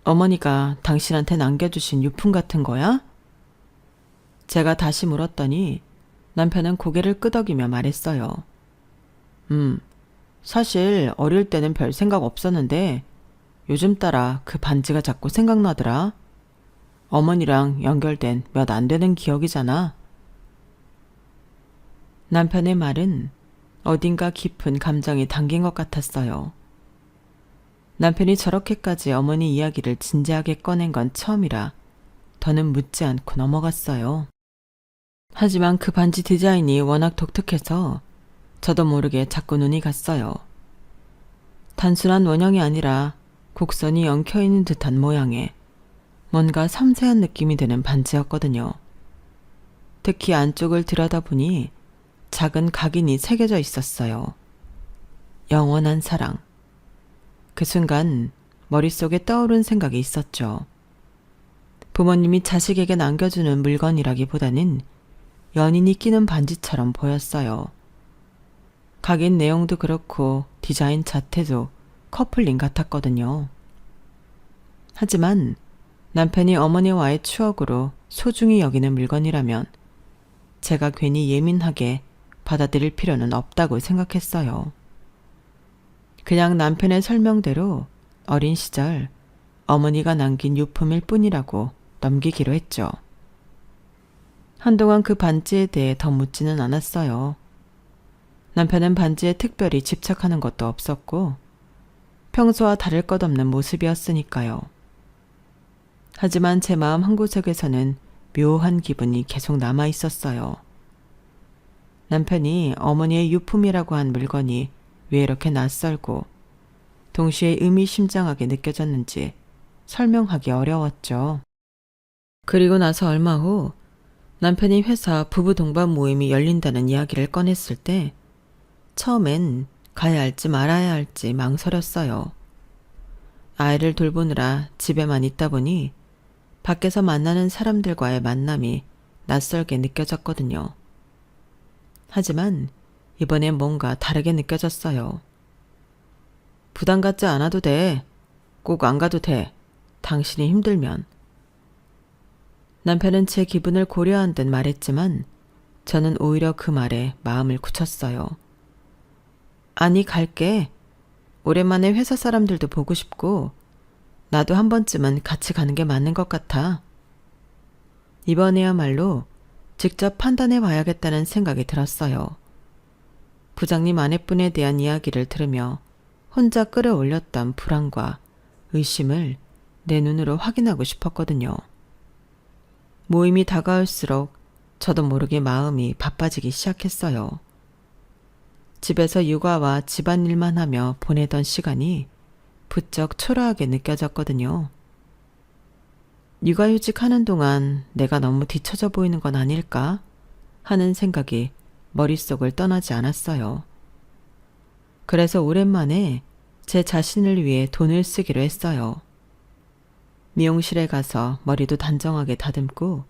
어머니가 당신한테 남겨주신 유품 같은 거야? 제가 다시 물었더니 남편은 고개를 끄덕이며 말했어요. 사실 어릴 때는 별 생각 없었는데 요즘 따라 그 반지가 자꾸 생각나더라. 어머니랑 연결된 몇 안 되는 기억이잖아. 남편의 말은 어딘가 깊은 감정이 담긴 것 같았어요. 남편이 저렇게까지 어머니 이야기를 진지하게 꺼낸 건 처음이라 더는 묻지 않고 넘어갔어요. 하지만 그 반지 디자인이 워낙 독특해서 저도 모르게 자꾸 눈이 갔어요. 단순한 원형이 아니라 곡선이 엉켜있는 듯한 모양에 뭔가 섬세한 느낌이 드는 반지였거든요. 특히 안쪽을 들여다보니 작은 각인이 새겨져 있었어요. 영원한 사랑. 그 순간 머릿속에 떠오른 생각이 있었죠. 부모님이 자식에게 남겨주는 물건이라기보다는 연인이 끼는 반지처럼 보였어요. 각인 내용도 그렇고 디자인 자체도 커플링 같았거든요. 하지만 남편이 어머니와의 추억으로 소중히 여기는 물건이라면 제가 괜히 예민하게 받아들일 필요는 없다고 생각했어요. 그냥 남편의 설명대로 어린 시절 어머니가 남긴 유품일 뿐이라고 넘기기로 했죠. 한동안 그 반지에 대해 더 묻지는 않았어요. 남편은 반지에 특별히 집착하는 것도 없었고 평소와 다를 것 없는 모습이었으니까요. 하지만 제 마음 한구석에서는 묘한 기분이 계속 남아 있었어요. 남편이 어머니의 유품이라고 한 물건이 왜 이렇게 낯설고 동시에 의미심장하게 느껴졌는지 설명하기 어려웠죠. 그리고 나서 얼마 후 남편이 회사 부부 동반 모임이 열린다는 이야기를 꺼냈을 때 처음엔 가야 할지 말아야 할지 망설였어요. 아이를 돌보느라 집에만 있다 보니 밖에서 만나는 사람들과의 만남이 낯설게 느껴졌거든요. 하지만 이번엔 뭔가 다르게 느껴졌어요. 부담 갖지 않아도 돼. 꼭 안 가도 돼. 당신이 힘들면. 남편은 제 기분을 고려한 듯 말했지만 저는 오히려 그 말에 마음을 굳혔어요. 아니, 갈게. 오랜만에 회사 사람들도 보고 싶고 나도 한 번쯤은 같이 가는 게 맞는 것 같아. 이번에야말로 직접 판단해 봐야겠다는 생각이 들었어요. 부장님 아내분에 대한 이야기를 들으며 혼자 끌어올렸던 불안과 의심을 내 눈으로 확인하고 싶었거든요. 모임이 다가올수록 저도 모르게 마음이 바빠지기 시작했어요. 집에서 육아와 집안일만 하며 보내던 시간이 부쩍 초라하게 느껴졌거든요. 육아휴직 하는 동안 내가 너무 뒤처져 보이는 건 아닐까 하는 생각이 머릿속을 떠나지 않았어요. 그래서 오랜만에 제 자신을 위해 돈을 쓰기로 했어요. 미용실에 가서 머리도 단정하게 다듬고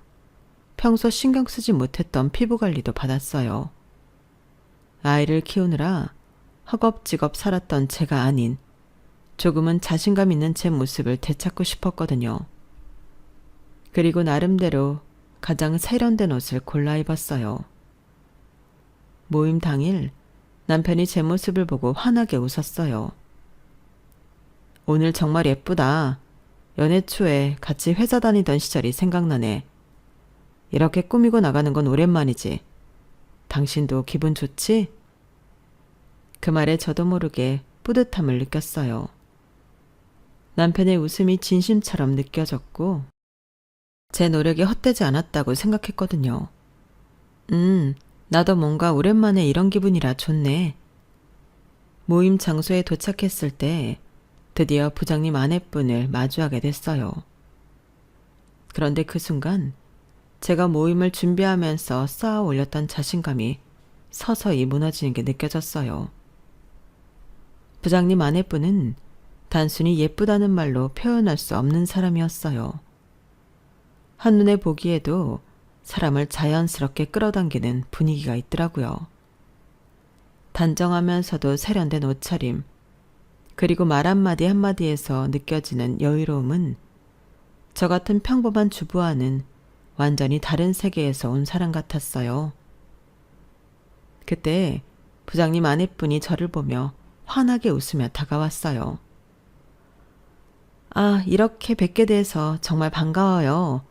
평소 신경 쓰지 못했던 피부 관리도 받았어요. 아이를 키우느라 허겁지겁 살았던 제가 아닌 조금은 자신감 있는 제 모습을 되찾고 싶었거든요. 그리고 나름대로 가장 세련된 옷을 골라 입었어요. 모임 당일 남편이 제 모습을 보고 환하게 웃었어요. 오늘 정말 예쁘다. 연애 초에 같이 회사 다니던 시절이 생각나네. 이렇게 꾸미고 나가는 건 오랜만이지. 당신도 기분 좋지? 그 말에 저도 모르게 뿌듯함을 느꼈어요. 남편의 웃음이 진심처럼 느껴졌고 제 노력이 헛되지 않았다고 생각했거든요. 나도 뭔가 오랜만에 이런 기분이라 좋네. 모임 장소에 도착했을 때 드디어 부장님 아내분을 마주하게 됐어요. 그런데 그 순간 제가 모임을 준비하면서 쌓아 올렸던 자신감이 서서히 무너지는 게 느껴졌어요. 부장님 아내분은 단순히 예쁘다는 말로 표현할 수 없는 사람이었어요. 한눈에 보기에도 사람을 자연스럽게 끌어당기는 분위기가 있더라고요. 단정하면서도 세련된 옷차림, 그리고 말 한마디 한마디에서 느껴지는 여유로움은 저 같은 평범한 주부와는 완전히 다른 세계에서 온 사람 같았어요. 그때 부장님 아내분이 저를 보며 환하게 웃으며 다가왔어요. 아, 이렇게 뵙게 돼서 정말 반가워요.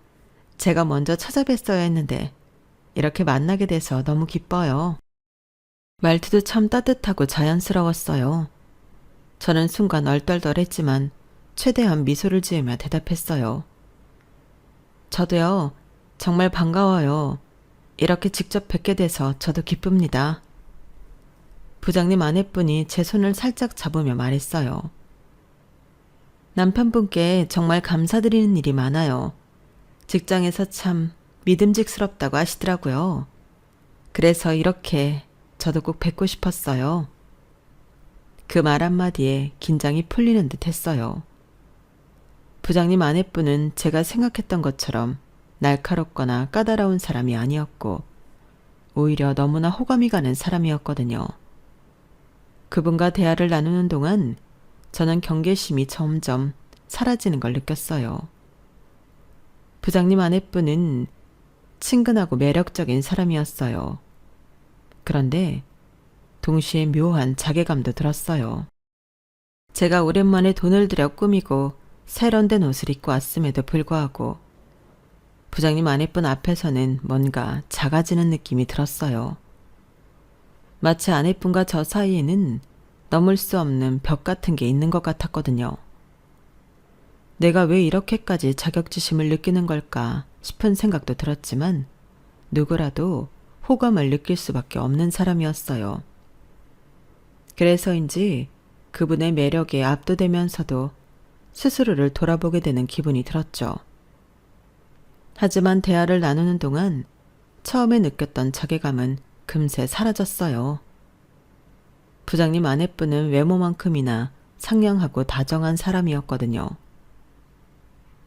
제가 먼저 찾아뵀어야 했는데 이렇게 만나게 돼서 너무 기뻐요. 말투도 참 따뜻하고 자연스러웠어요. 저는 순간 얼떨떨했지만 최대한 미소를 지으며 대답했어요. 저도요. 정말 반가워요. 이렇게 직접 뵙게 돼서 저도 기쁩니다. 부장님 아내분이 제 손을 살짝 잡으며 말했어요. 남편분께 정말 감사드리는 일이 많아요. 직장에서 참 믿음직스럽다고 하시더라고요. 그래서 이렇게 저도 꼭 뵙고 싶었어요. 그 말 한마디에 긴장이 풀리는 듯 했어요. 부장님 아내분은 제가 생각했던 것처럼 날카롭거나 까다로운 사람이 아니었고 오히려 너무나 호감이 가는 사람이었거든요. 그분과 대화를 나누는 동안 저는 경계심이 점점 사라지는 걸 느꼈어요. 부장님 아내분은 친근하고 매력적인 사람이었어요. 그런데 동시에 묘한 자괴감도 들었어요. 제가 오랜만에 돈을 들여 꾸미고 세련된 옷을 입고 왔음에도 불구하고 부장님 아내분 앞에서는 뭔가 작아지는 느낌이 들었어요. 마치 아내분과 저 사이에는 넘을 수 없는 벽 같은 게 있는 것 같았거든요. 내가 왜 이렇게까지 자격지심을 느끼는 걸까 싶은 생각도 들었지만 누구라도 호감을 느낄 수밖에 없는 사람이었어요. 그래서인지 그분의 매력에 압도되면서도 스스로를 돌아보게 되는 기분이 들었죠. 하지만 대화를 나누는 동안 처음에 느꼈던 자괴감은 금세 사라졌어요. 부장님 아내분은 외모만큼이나 상냥하고 다정한 사람이었거든요.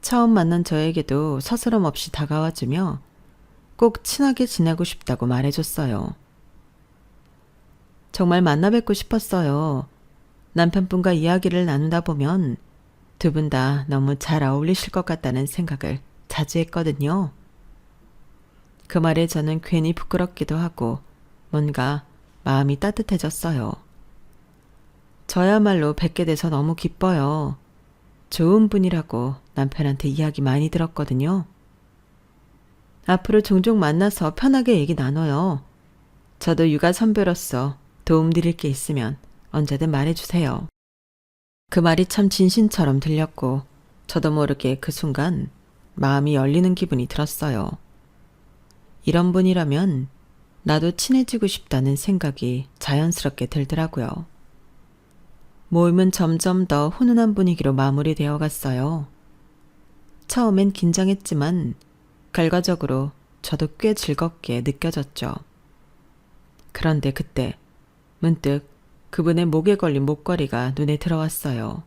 처음 만난 저에게도 서스럼 없이 다가와주며 꼭 친하게 지내고 싶다고 말해줬어요. 정말 만나 뵙고 싶었어요. 남편분과 이야기를 나누다 보면 두 분 다 너무 잘 어울리실 것 같다는 생각을 자주 했거든요. 그 말에 저는 괜히 부끄럽기도 하고 뭔가 마음이 따뜻해졌어요. 저야말로 뵙게 돼서 너무 기뻐요. 좋은 분이라고 남편한테 이야기 많이 들었거든요. 앞으로 종종 만나서 편하게 얘기 나눠요. 저도 육아 선배로서 도움드릴 게 있으면 언제든 말해주세요. 그 말이 참 진심처럼 들렸고 저도 모르게 그 순간 마음이 열리는 기분이 들었어요. 이런 분이라면 나도 친해지고 싶다는 생각이 자연스럽게 들더라고요. 모임은 점점 더 훈훈한 분위기로 마무리되어 갔어요. 처음엔 긴장했지만 결과적으로 저도 꽤 즐겁게 느껴졌죠. 그런데 그때 문득 그분의 목에 걸린 목걸이가 눈에 들어왔어요.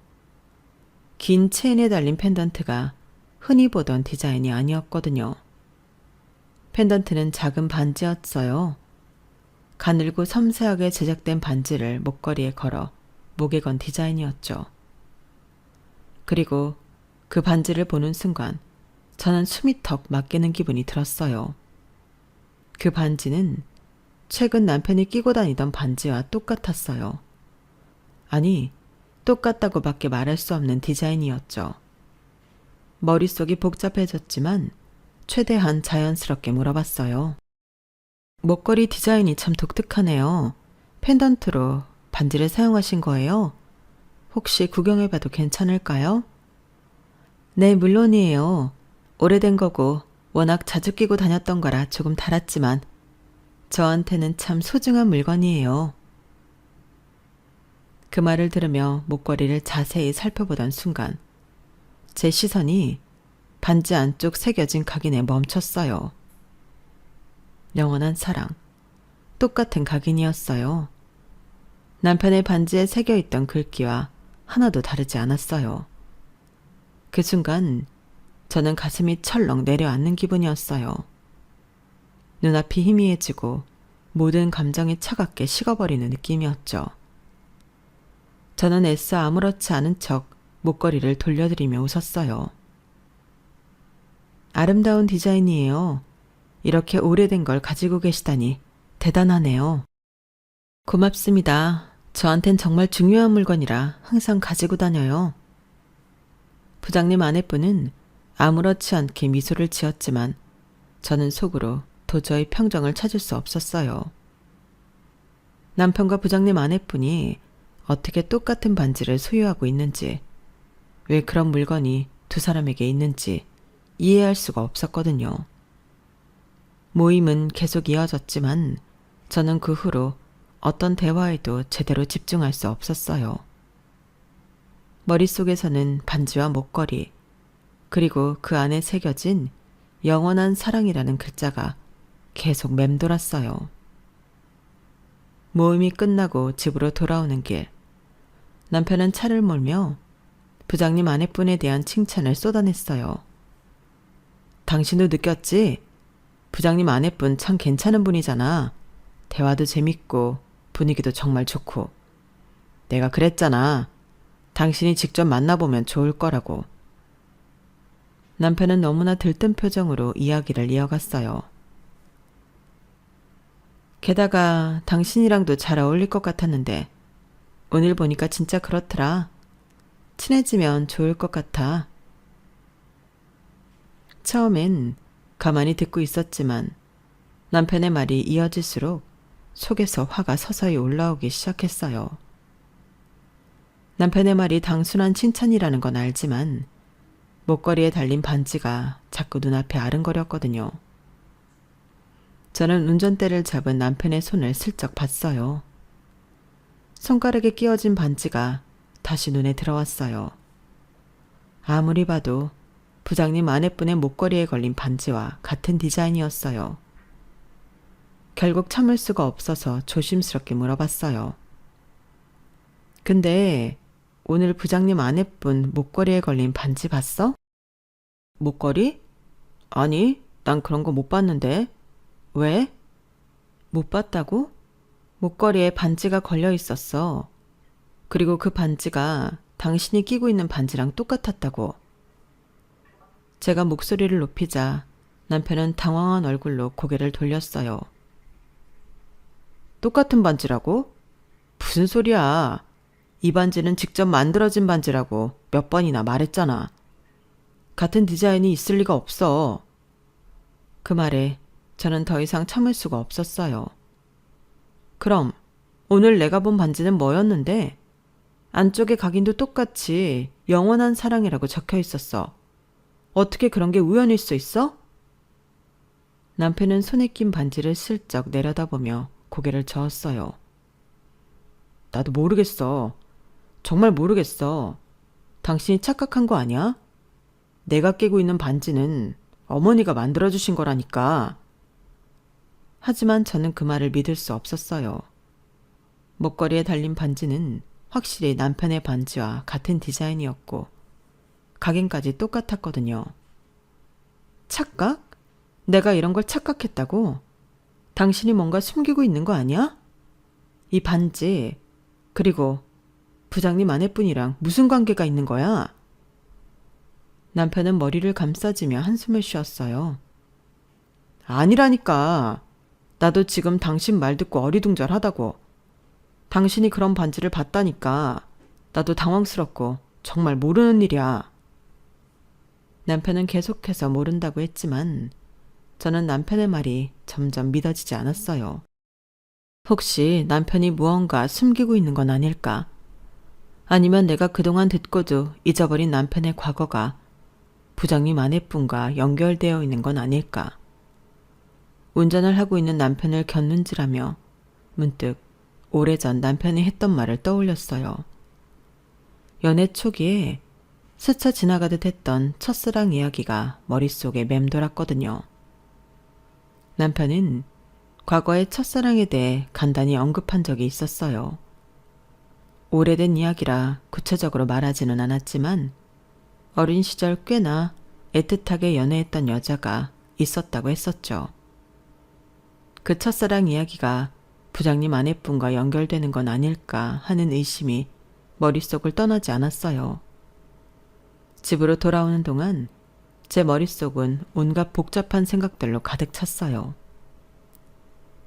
긴 체인에 달린 펜던트가 흔히 보던 디자인이 아니었거든요. 펜던트는 작은 반지였어요. 가늘고 섬세하게 제작된 반지를 목걸이에 걸어 목에 건 디자인이었죠. 그리고 그 반지를 보는 순간 저는 숨이 턱 막히는 기분이 들었어요. 그 반지는 최근 남편이 끼고 다니던 반지와 똑같았어요. 아니, 똑같다고밖에 말할 수 없는 디자인이었죠. 머릿속이 복잡해졌지만 최대한 자연스럽게 물어봤어요. 목걸이 디자인이 참 독특하네요. 펜던트로 반지를 사용하신 거예요? 혹시 구경해봐도 괜찮을까요? 네, 물론이에요. 오래된 거고 워낙 자주 끼고 다녔던 거라 조금 달았지만 저한테는 참 소중한 물건이에요. 그 말을 들으며 목걸이를 자세히 살펴보던 순간 제 시선이 반지 안쪽 새겨진 각인에 멈췄어요. 영원한 사랑, 똑같은 각인이었어요. 남편의 반지에 새겨있던 글귀와 하나도 다르지 않았어요. 그 순간 저는 가슴이 철렁 내려앉는 기분이었어요. 눈앞이 희미해지고 모든 감정이 차갑게 식어버리는 느낌이었죠. 저는 애써 아무렇지 않은 척 목걸이를 돌려드리며 웃었어요. 아름다운 디자인이에요. 이렇게 오래된 걸 가지고 계시다니 대단하네요. 고맙습니다. 저한텐 정말 중요한 물건이라 항상 가지고 다녀요. 부장님 아내분은 아무렇지 않게 미소를 지었지만 저는 속으로 도저히 평정을 찾을 수 없었어요. 남편과 부장님 아내분이 어떻게 똑같은 반지를 소유하고 있는지, 왜 그런 물건이 두 사람에게 있는지 이해할 수가 없었거든요. 모임은 계속 이어졌지만 저는 그 후로 어떤 대화에도 제대로 집중할 수 없었어요. 머릿속에서는 반지와 목걸이, 그리고 그 안에 새겨진 영원한 사랑이라는 글자가 계속 맴돌았어요. 모임이 끝나고 집으로 돌아오는 길, 남편은 차를 몰며 부장님 아내분에 대한 칭찬을 쏟아냈어요. 당신도 느꼈지? 부장님 아내분 참 괜찮은 분이잖아. 대화도 재밌고 분위기도 정말 좋고. 내가 그랬잖아. 당신이 직접 만나보면 좋을 거라고. 남편은 너무나 들뜬 표정으로 이야기를 이어갔어요. 게다가 당신이랑도 잘 어울릴 것 같았는데 오늘 보니까 진짜 그렇더라. 친해지면 좋을 것 같아. 처음엔 가만히 듣고 있었지만 남편의 말이 이어질수록 속에서 화가 서서히 올라오기 시작했어요. 남편의 말이 단순한 칭찬이라는 건 알지만 목걸이에 달린 반지가 자꾸 눈앞에 아른거렸거든요. 저는 운전대를 잡은 남편의 손을 슬쩍 봤어요. 손가락에 끼워진 반지가 다시 눈에 들어왔어요. 아무리 봐도 부장님 아내분의 목걸이에 걸린 반지와 같은 디자인이었어요. 결국 참을 수가 없어서 조심스럽게 물어봤어요. 근데 오늘 부장님 아내분 목걸이에 걸린 반지 봤어? 목걸이? 아니, 난 그런 거 못 봤는데. 왜? 못 봤다고? 목걸이에 반지가 걸려 있었어. 그리고 그 반지가 당신이 끼고 있는 반지랑 똑같았다고. 제가 목소리를 높이자 남편은 당황한 얼굴로 고개를 돌렸어요. 똑같은 반지라고? 무슨 소리야. 이 반지는 직접 만들어진 반지라고 몇 번이나 말했잖아. 같은 디자인이 있을 리가 없어. 그 말에 저는 더 이상 참을 수가 없었어요. 그럼 오늘 내가 본 반지는 뭐였는데? 안쪽에 각인도 똑같이 영원한 사랑이라고 적혀 있었어. 어떻게 그런 게 우연일 수 있어? 남편은 손에 낀 반지를 슬쩍 내려다보며 고개를 저었어요. 나도 모르겠어. 정말 모르겠어. 당신이 착각한 거 아니야? 내가 끼고 있는 반지는 어머니가 만들어주신 거라니까. 하지만 저는 그 말을 믿을 수 없었어요. 목걸이에 달린 반지는 확실히 남편의 반지와 같은 디자인이었고 각인까지 똑같았거든요. 착각? 내가 이런 걸 착각했다고? 당신이 뭔가 숨기고 있는 거 아니야? 이 반지, 그리고 부장님 아내분이랑 무슨 관계가 있는 거야? 남편은 머리를 감싸지며 한숨을 쉬었어요. 아니라니까. 나도 지금 당신 말 듣고 어리둥절하다고. 당신이 그런 반지를 봤다니까. 나도 당황스럽고 정말 모르는 일이야. 남편은 계속해서 모른다고 했지만 저는 남편의 말이 점점 믿어지지 않았어요. 혹시 남편이 무언가 숨기고 있는 건 아닐까? 아니면 내가 그동안 듣고도 잊어버린 남편의 과거가 부장님 아내분과 연결되어 있는 건 아닐까? 운전을 하고 있는 남편을 곁눈질하며 문득 오래전 남편이 했던 말을 떠올렸어요. 연애 초기에 스쳐 지나가듯 했던 첫사랑 이야기가 머릿속에 맴돌았거든요. 남편은 과거의 첫사랑에 대해 간단히 언급한 적이 있었어요. 오래된 이야기라 구체적으로 말하지는 않았지만 어린 시절 꽤나 애틋하게 연애했던 여자가 있었다고 했었죠. 그 첫사랑 이야기가 부장님 아내분과 연결되는 건 아닐까 하는 의심이 머릿속을 떠나지 않았어요. 집으로 돌아오는 동안 제 머릿속은 온갖 복잡한 생각들로 가득 찼어요.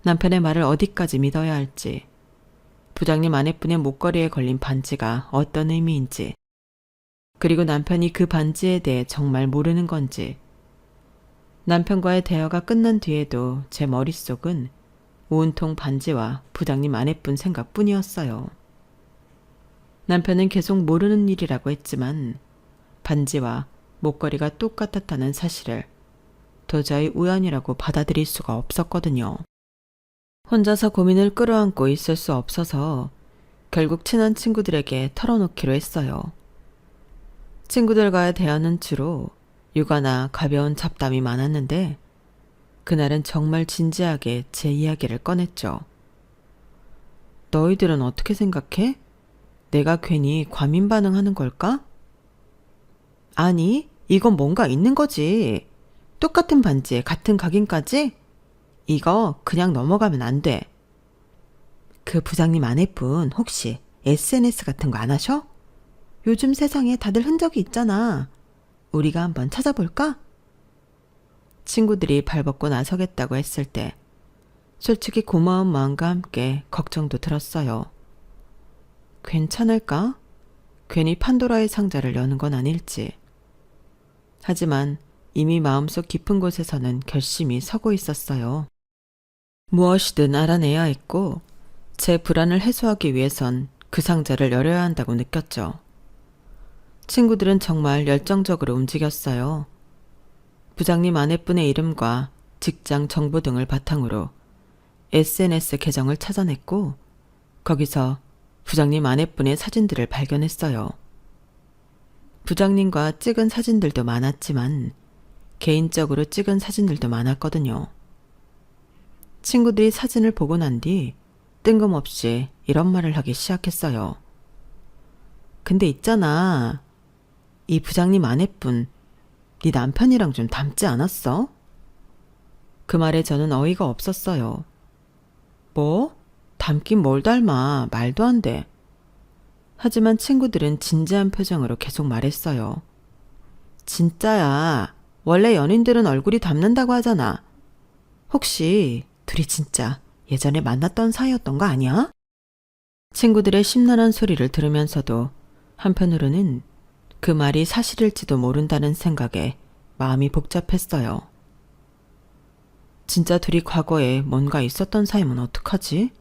남편의 말을 어디까지 믿어야 할지, 부장님 아내분의 목걸이에 걸린 반지가 어떤 의미인지, 그리고 남편이 그 반지에 대해 정말 모르는 건지. 남편과의 대화가 끝난 뒤에도 제 머릿속은 온통 반지와 부장님 아내분 생각뿐이었어요. 남편은 계속 모르는 일이라고 했지만 반지와 목걸이가 똑같았다는 사실을 도저히 우연이라고 받아들일 수가 없었거든요. 혼자서 고민을 끌어안고 있을 수 없어서 결국 친한 친구들에게 털어놓기로 했어요. 친구들과의 대화는 주로 육아나 가벼운 잡담이 많았는데 그날은 정말 진지하게 제 이야기를 꺼냈죠. 너희들은 어떻게 생각해? 내가 괜히 과민 반응하는 걸까? 아니, 이건 뭔가 있는 거지. 똑같은 반지에 같은 각인까지? 이거 그냥 넘어가면 안 돼. 그 부장님 아내분 혹시 SNS 같은 거 안 하셔? 요즘 세상에 다들 흔적이 있잖아. 우리가 한번 찾아볼까? 친구들이 발벗고 나서겠다고 했을 때 솔직히 고마운 마음과 함께 걱정도 들었어요. 괜찮을까? 괜히 판도라의 상자를 여는 건 아닐지. 하지만 이미 마음속 깊은 곳에서는 결심이 서고 있었어요. 무엇이든 알아내야 했고 제 불안을 해소하기 위해선 그 상자를 열어야 한다고 느꼈죠. 친구들은 정말 열정적으로 움직였어요. 부장님 아내분의 이름과 직장 정보 등을 바탕으로 SNS 계정을 찾아냈고 거기서 부장님 아내분의 사진들을 발견했어요. 부장님과 찍은 사진들도 많았지만 개인적으로 찍은 사진들도 많았거든요. 친구들이 사진을 보고 난 뒤 뜬금없이 이런 말을 하기 시작했어요. 근데 있잖아. 이 부장님 아내분, 네 남편이랑 좀 닮지 않았어? 그 말에 저는 어이가 없었어요. 뭐? 닮긴 뭘 닮아. 말도 안 돼. 하지만 친구들은 진지한 표정으로 계속 말했어요. 진짜야. 원래 연인들은 얼굴이 닮는다고 하잖아. 혹시 둘이 진짜 예전에 만났던 사이였던 거 아니야? 친구들의 심란한 소리를 들으면서도 한편으로는 그 말이 사실일지도 모른다는 생각에 마음이 복잡했어요. 진짜 둘이 과거에 뭔가 있었던 사이면 어떡하지?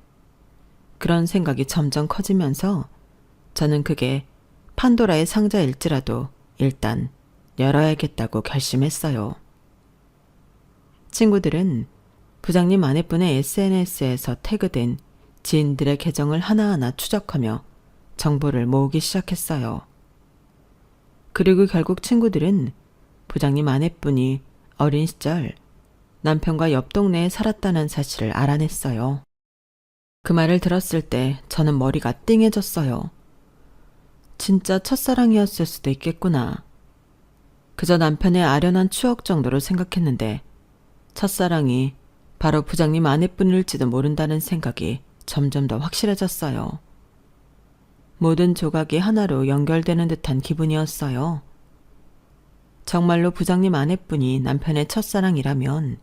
그런 생각이 점점 커지면서 저는 그게 판도라의 상자일지라도 일단 열어야겠다고 결심했어요. 친구들은 부장님 아내분의 SNS에서 태그된 지인들의 계정을 하나하나 추적하며 정보를 모으기 시작했어요. 그리고 결국 친구들은 부장님 아내분이 어린 시절 남편과 옆 동네에 살았다는 사실을 알아냈어요. 그 말을 들었을 때 저는 머리가 띵해졌어요. 진짜 첫사랑이었을 수도 있겠구나. 그저 남편의 아련한 추억 정도로 생각했는데 첫사랑이 바로 부장님 아내분일지도 모른다는 생각이 점점 더 확실해졌어요. 모든 조각이 하나로 연결되는 듯한 기분이었어요. 정말로 부장님 아내분이 남편의 첫사랑이라면,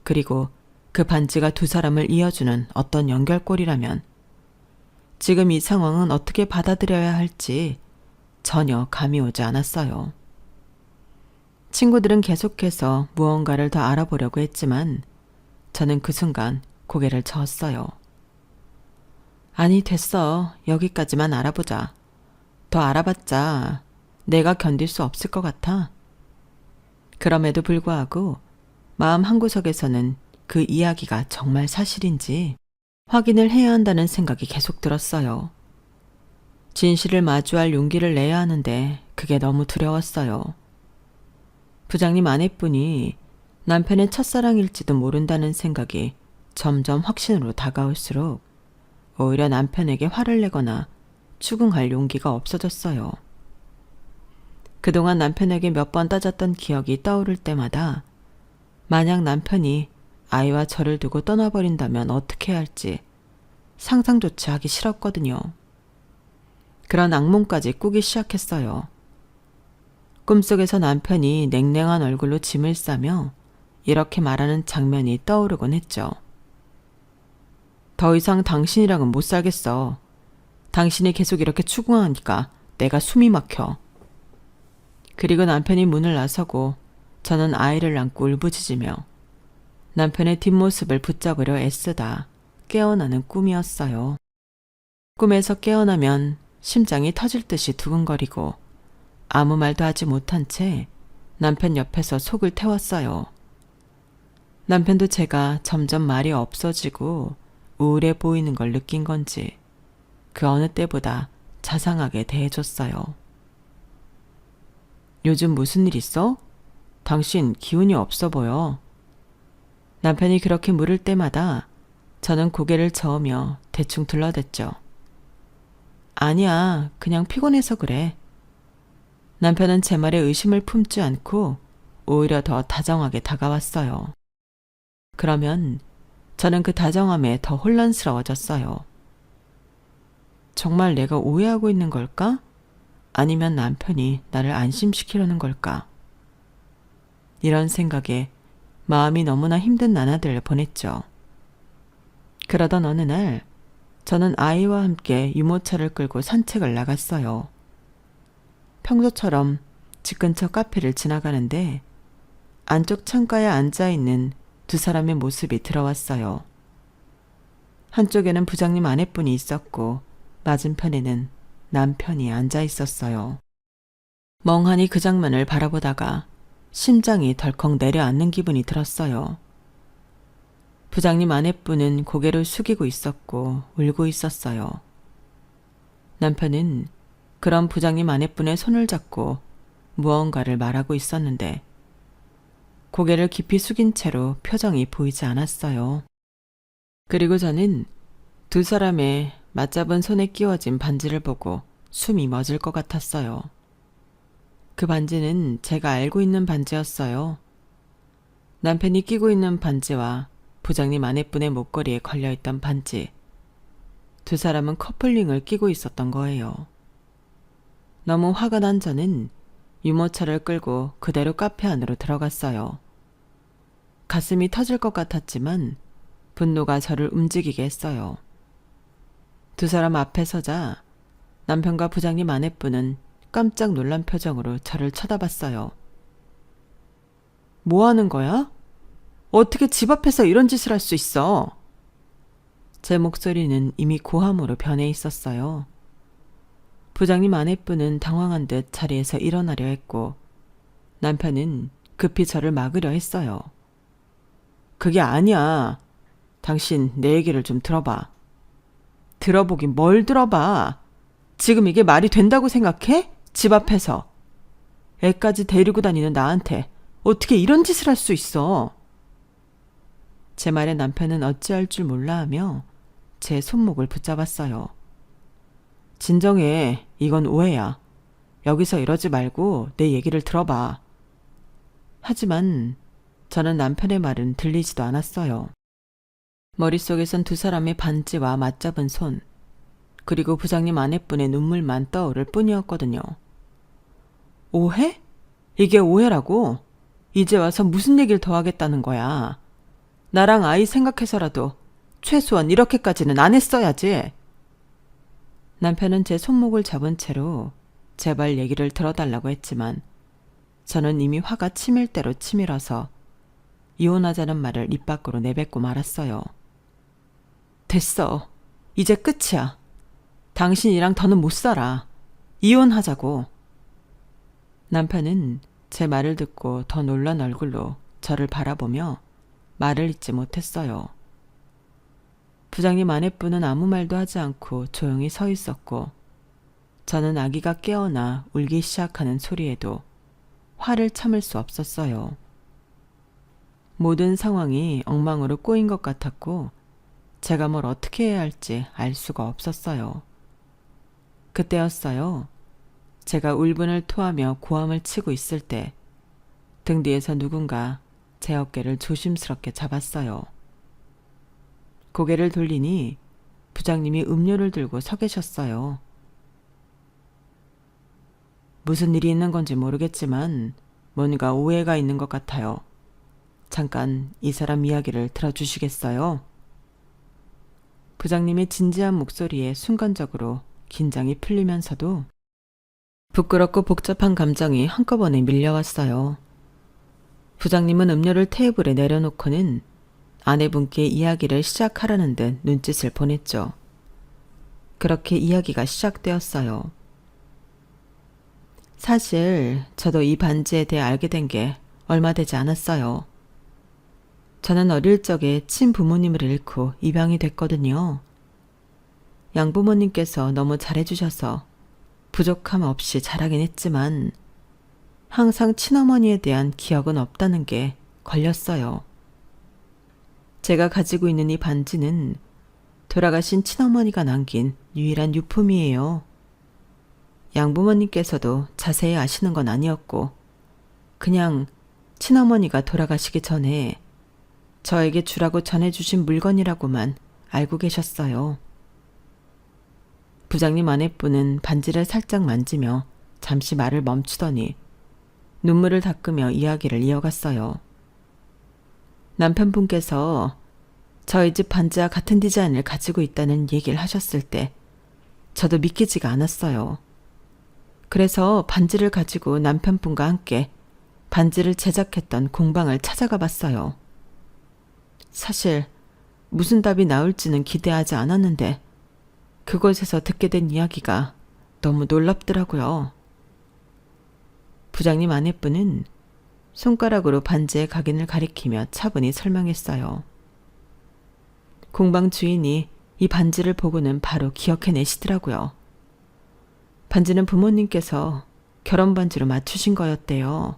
그리고 그 반지가 두 사람을 이어주는 어떤 연결고리라면 지금 이 상황은 어떻게 받아들여야 할지 전혀 감이 오지 않았어요. 친구들은 계속해서 무언가를 더 알아보려고 했지만 저는 그 순간 고개를 저었어요. 아니, 됐어. 여기까지만 알아보자. 더 알아봤자 내가 견딜 수 없을 것 같아. 그럼에도 불구하고 마음 한구석에서는 그 이야기가 정말 사실인지 확인을 해야 한다는 생각이 계속 들었어요. 진실을 마주할 용기를 내야 하는데 그게 너무 두려웠어요. 부장님 아내분이 남편의 첫사랑일지도 모른다는 생각이 점점 확신으로 다가올수록 오히려 남편에게 화를 내거나 추궁할 용기가 없어졌어요. 그동안 남편에게 몇 번 따졌던 기억이 떠오를 때마다 만약 남편이 아이와 저를 두고 떠나버린다면 어떻게 해야 할지 상상조차 하기 싫었거든요. 그런 악몽까지 꾸기 시작했어요. 꿈속에서 남편이 냉랭한 얼굴로 짐을 싸며 이렇게 말하는 장면이 떠오르곤 했죠. 더 이상 당신이랑은 못 살겠어. 당신이 계속 이렇게 추궁하니까 내가 숨이 막혀. 그리고 남편이 문을 나서고 저는 아이를 안고 울부짖으며 남편의 뒷모습을 붙잡으려 애쓰다 깨어나는 꿈이었어요. 꿈에서 깨어나면 심장이 터질 듯이 두근거리고 아무 말도 하지 못한 채 남편 옆에서 속을 태웠어요. 남편도 제가 점점 말이 없어지고 우울해 보이는 걸 느낀 건지 그 어느 때보다 자상하게 대해줬어요. 요즘 무슨 일 있어? 당신 기운이 없어 보여. 남편이 그렇게 물을 때마다 저는 고개를 저으며 대충 둘러댔죠. 아니야, 그냥 피곤해서 그래. 남편은 제 말에 의심을 품지 않고 오히려 더 다정하게 다가왔어요. 그러면 저는 그 다정함에 더 혼란스러워졌어요. 정말 내가 오해하고 있는 걸까? 아니면 남편이 나를 안심시키려는 걸까? 이런 생각에 마음이 너무나 힘든 나날들을 보냈죠. 그러던 어느 날 저는 아이와 함께 유모차를 끌고 산책을 나갔어요. 평소처럼 집 근처 카페를 지나가는데 안쪽 창가에 앉아있는 두 사람의 모습이 들어왔어요. 한쪽에는 부장님 아내분이 있었고 맞은편에는 남편이 앉아 있었어요. 멍하니 그 장면을 바라보다가 심장이 덜컥 내려앉는 기분이 들었어요. 부장님 아내분은 고개를 숙이고 있었고 울고 있었어요. 남편은 그런 부장님 아내분의 손을 잡고 무언가를 말하고 있었는데 고개를 깊이 숙인 채로 표정이 보이지 않았어요. 그리고 저는 두 사람의 맞잡은 손에 끼워진 반지를 보고 숨이 멎을 것 같았어요. 그 반지는 제가 알고 있는 반지였어요. 남편이 끼고 있는 반지와 부장님 아내분의 목걸이에 걸려있던 반지. 두 사람은 커플링을 끼고 있었던 거예요. 너무 화가 난 저는 유모차를 끌고 그대로 카페 안으로 들어갔어요. 가슴이 터질 것 같았지만 분노가 저를 움직이게 했어요. 두 사람 앞에 서자 남편과 부장님 아내분은 깜짝 놀란 표정으로 저를 쳐다봤어요. 뭐 하는 거야? 어떻게 집 앞에서 이런 짓을 할 수 있어? 제 목소리는 이미 고함으로 변해 있었어요. 부장님 아내분은 당황한 듯 자리에서 일어나려 했고 남편은 급히 저를 막으려 했어요. 그게 아니야. 당신 내 얘기를 좀 들어봐. 들어보긴 뭘 들어봐. 지금 이게 말이 된다고 생각해? 집 앞에서. 애까지 데리고 다니는 나한테 어떻게 이런 짓을 할 수 있어? 제 말에 남편은 어찌할 줄 몰라 하며 제 손목을 붙잡았어요. 진정해. 이건 오해야. 여기서 이러지 말고 내 얘기를 들어봐. 하지만 저는 남편의 말은 들리지도 않았어요. 머릿속에선 두 사람의 반지와 맞잡은 손, 그리고 부장님 아내분의 눈물만 떠오를 뿐이었거든요. 오해? 이게 오해라고? 이제 와서 무슨 얘기를 더 하겠다는 거야. 나랑 아이 생각해서라도 최소한 이렇게까지는 안 했어야지. 남편은 제 손목을 잡은 채로 제발 얘기를 들어달라고 했지만 저는 이미 화가 치밀 대로 치밀어서 이혼하자는 말을 입 밖으로 내뱉고 말았어요. 됐어. 이제 끝이야. 당신이랑 더는 못 살아. 이혼하자고. 남편은 제 말을 듣고 더 놀란 얼굴로 저를 바라보며 말을 잇지 못했어요. 부장님 아내분은 아무 말도 하지 않고 조용히 서 있었고 저는 아기가 깨어나 울기 시작하는 소리에도 화를 참을 수 없었어요. 모든 상황이 엉망으로 꼬인 것 같았고 제가 뭘 어떻게 해야 할지 알 수가 없었어요. 그때였어요. 제가 울분을 토하며 고함을 치고 있을 때 등 뒤에서 누군가 제 어깨를 조심스럽게 잡았어요. 고개를 돌리니 부장님이 음료를 들고 서 계셨어요. 무슨 일이 있는 건지 모르겠지만 뭔가 오해가 있는 것 같아요. 잠깐 이 사람 이야기를 들어주시겠어요? 부장님의 진지한 목소리에 순간적으로 긴장이 풀리면서도 부끄럽고 복잡한 감정이 한꺼번에 밀려왔어요. 부장님은 음료를 테이블에 내려놓고는 아내분께 이야기를 시작하라는 듯 눈짓을 보냈죠. 그렇게 이야기가 시작되었어요. 사실 저도 이 반지에 대해 알게 된 게 얼마 되지 않았어요. 저는 어릴 적에 친부모님을 잃고 입양이 됐거든요. 양부모님께서 너무 잘해주셔서 부족함 없이 자라긴 했지만 항상 친어머니에 대한 기억은 없다는 게 걸렸어요. 제가 가지고 있는 이 반지는 돌아가신 친어머니가 남긴 유일한 유품이에요. 양부모님께서도 자세히 아시는 건 아니었고 그냥 친어머니가 돌아가시기 전에 저에게 주라고 전해주신 물건이라고만 알고 계셨어요. 부장님 아내분은 반지를 살짝 만지며 잠시 말을 멈추더니 눈물을 닦으며 이야기를 이어갔어요. 남편분께서 저희 집 반지와 같은 디자인을 가지고 있다는 얘기를 하셨을 때 저도 믿기지가 않았어요. 그래서 반지를 가지고 남편분과 함께 반지를 제작했던 공방을 찾아가 봤어요. 사실 무슨 답이 나올지는 기대하지 않았는데 그곳에서 듣게 된 이야기가 너무 놀랍더라고요. 부장님 아내분은 손가락으로 반지의 각인을 가리키며 차분히 설명했어요. 공방 주인이 이 반지를 보고는 바로 기억해내시더라고요. 반지는 부모님께서 결혼 반지로 맞추신 거였대요.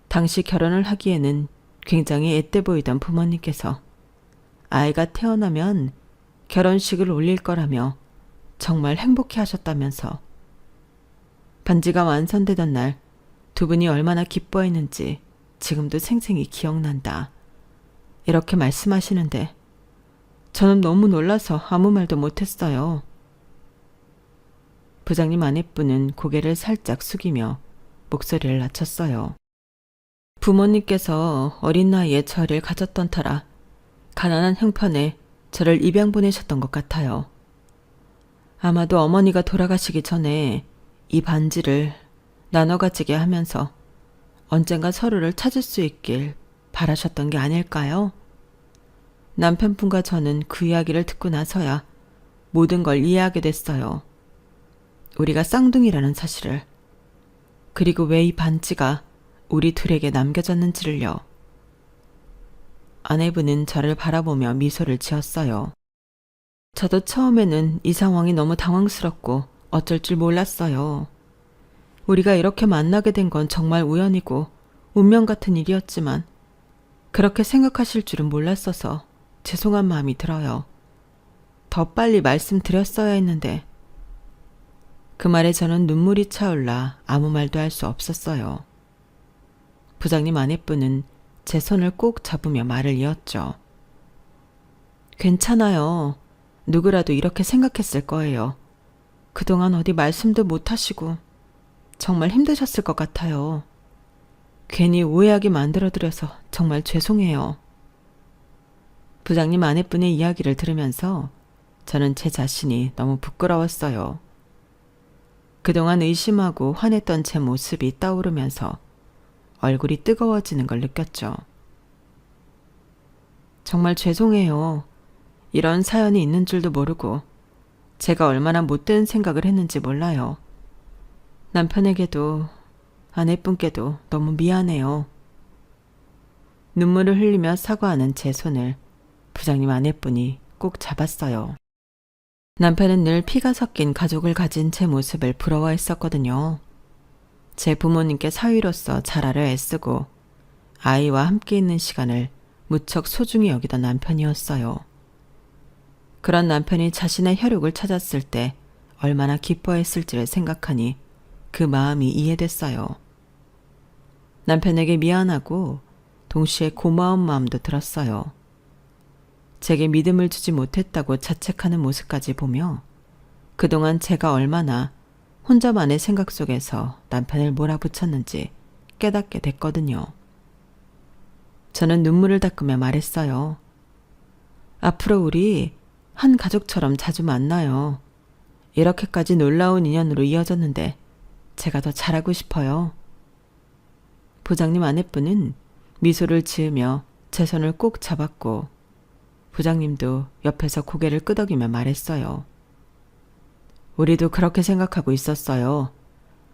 당시 결혼을 하기에는 굉장히 앳돼 보이던 부모님께서 아이가 태어나면 결혼식을 올릴 거라며 정말 행복해 하셨다면서 반지가 완성되던 날 두 분이 얼마나 기뻐했는지 지금도 생생히 기억난다. 이렇게 말씀하시는데 저는 너무 놀라서 아무 말도 못했어요. 부장님 아내분은 고개를 살짝 숙이며 목소리를 낮췄어요. 부모님께서 어린 나이에 저를 가졌던 터라 가난한 형편에 저를 입양 보내셨던 것 같아요. 아마도 어머니가 돌아가시기 전에 이 반지를 나눠 가지게 하면서 언젠가 서로를 찾을 수 있길 바라셨던 게 아닐까요? 남편분과 저는 그 이야기를 듣고 나서야 모든 걸 이해하게 됐어요. 우리가 쌍둥이라는 사실을. 그리고 왜 이 반지가 우리 둘에게 남겨졌는지를요. 아내분은 저를 바라보며 미소를 지었어요. 저도 처음에는 이 상황이 너무 당황스럽고 어쩔 줄 몰랐어요. 우리가 이렇게 만나게 된 건 정말 우연이고 운명 같은 일이었지만 그렇게 생각하실 줄은 몰랐어서 죄송한 마음이 들어요. 더 빨리 말씀드렸어야 했는데. 그 말에 저는 눈물이 차올라 아무 말도 할 수 없었어요. 부장님 아내분은 제 손을 꼭 잡으며 말을 이었죠. 괜찮아요. 누구라도 이렇게 생각했을 거예요. 그동안 어디 말씀도 못 하시고 정말 힘드셨을 것 같아요. 괜히 오해하게 만들어드려서 정말 죄송해요. 부장님 아내분의 이야기를 들으면서 저는 제 자신이 너무 부끄러웠어요. 그동안 의심하고 화냈던 제 모습이 떠오르면서 얼굴이 뜨거워지는 걸 느꼈죠. 정말 죄송해요. 이런 사연이 있는 줄도 모르고 제가 얼마나 못된 생각을 했는지 몰라요. 남편에게도 아내분께도 너무 미안해요. 눈물을 흘리며 사과하는 제 손을 부장님 아내분이 꼭 잡았어요. 남편은 늘 피가 섞인 가족을 가진 제 모습을 부러워했었거든요. 제 부모님께 사위로서 자라려 애쓰고 아이와 함께 있는 시간을 무척 소중히 여기던 남편이었어요. 그런 남편이 자신의 혈육을 찾았을 때 얼마나 기뻐했을지를 생각하니 그 마음이 이해됐어요. 남편에게 미안하고 동시에 고마운 마음도 들었어요. 제게 믿음을 주지 못했다고 자책하는 모습까지 보며 그동안 제가 얼마나 혼자만의 생각 속에서 남편을 몰아붙였는지 깨닫게 됐거든요. 저는 눈물을 닦으며 말했어요. 앞으로 우리 한 가족처럼 자주 만나요. 이렇게까지 놀라운 인연으로 이어졌는데 제가 더 잘하고 싶어요. 부장님 아내분은 미소를 지으며 제 손을 꼭 잡았고 부장님도 옆에서 고개를 끄덕이며 말했어요. 우리도 그렇게 생각하고 있었어요.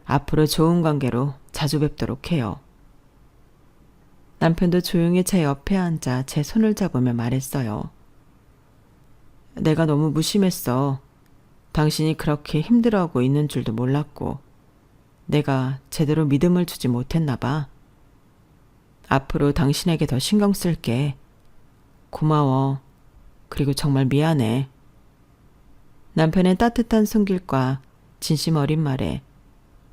앞으로 좋은 관계로 자주 뵙도록 해요. 남편도 조용히 제 옆에 앉아 제 손을 잡으며 말했어요. 내가 너무 무심했어. 당신이 그렇게 힘들어하고 있는 줄도 몰랐고 내가 제대로 믿음을 주지 못했나 봐. 앞으로 당신에게 더 신경 쓸게. 고마워. 그리고 정말 미안해. 남편의 따뜻한 손길과 진심 어린 말에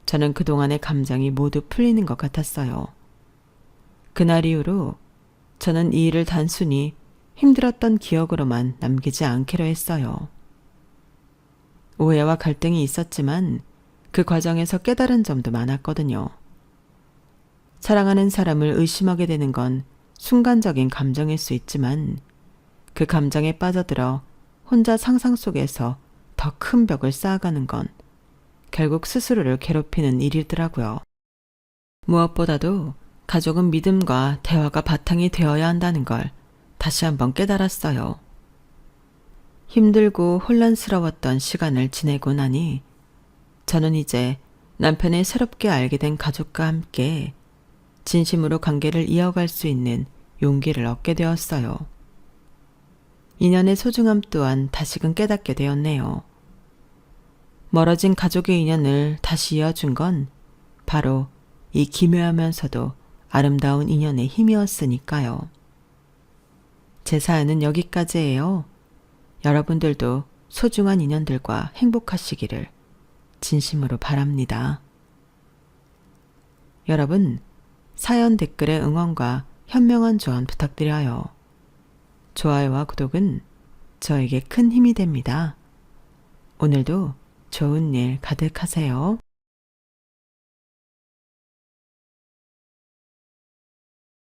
저는 그동안의 감정이 모두 풀리는 것 같았어요. 그날 이후로 저는 이 일을 단순히 힘들었던 기억으로만 남기지 않기로 했어요. 오해와 갈등이 있었지만 그 과정에서 깨달은 점도 많았거든요. 사랑하는 사람을 의심하게 되는 건 순간적인 감정일 수 있지만 그 감정에 빠져들어 혼자 상상 속에서 더 큰 벽을 쌓아가는 건 결국 스스로를 괴롭히는 일이더라고요. 무엇보다도 가족은 믿음과 대화가 바탕이 되어야 한다는 걸 다시 한번 깨달았어요. 힘들고 혼란스러웠던 시간을 지내고 나니 저는 이제 남편의 새롭게 알게 된 가족과 함께 진심으로 관계를 이어갈 수 있는 용기를 얻게 되었어요. 인연의 소중함 또한 다시금 깨닫게 되었네요. 멀어진 가족의 인연을 다시 이어준 건 바로 이 기묘하면서도 아름다운 인연의 힘이었으니까요. 제 사연은 여기까지예요. 여러분들도 소중한 인연들과 행복하시기를 진심으로 바랍니다. 여러분, 사연 댓글에 응원과 현명한 조언 부탁드려요. 좋아요와 구독은 저에게 큰 힘이 됩니다. 오늘도 좋은 일 가득하세요.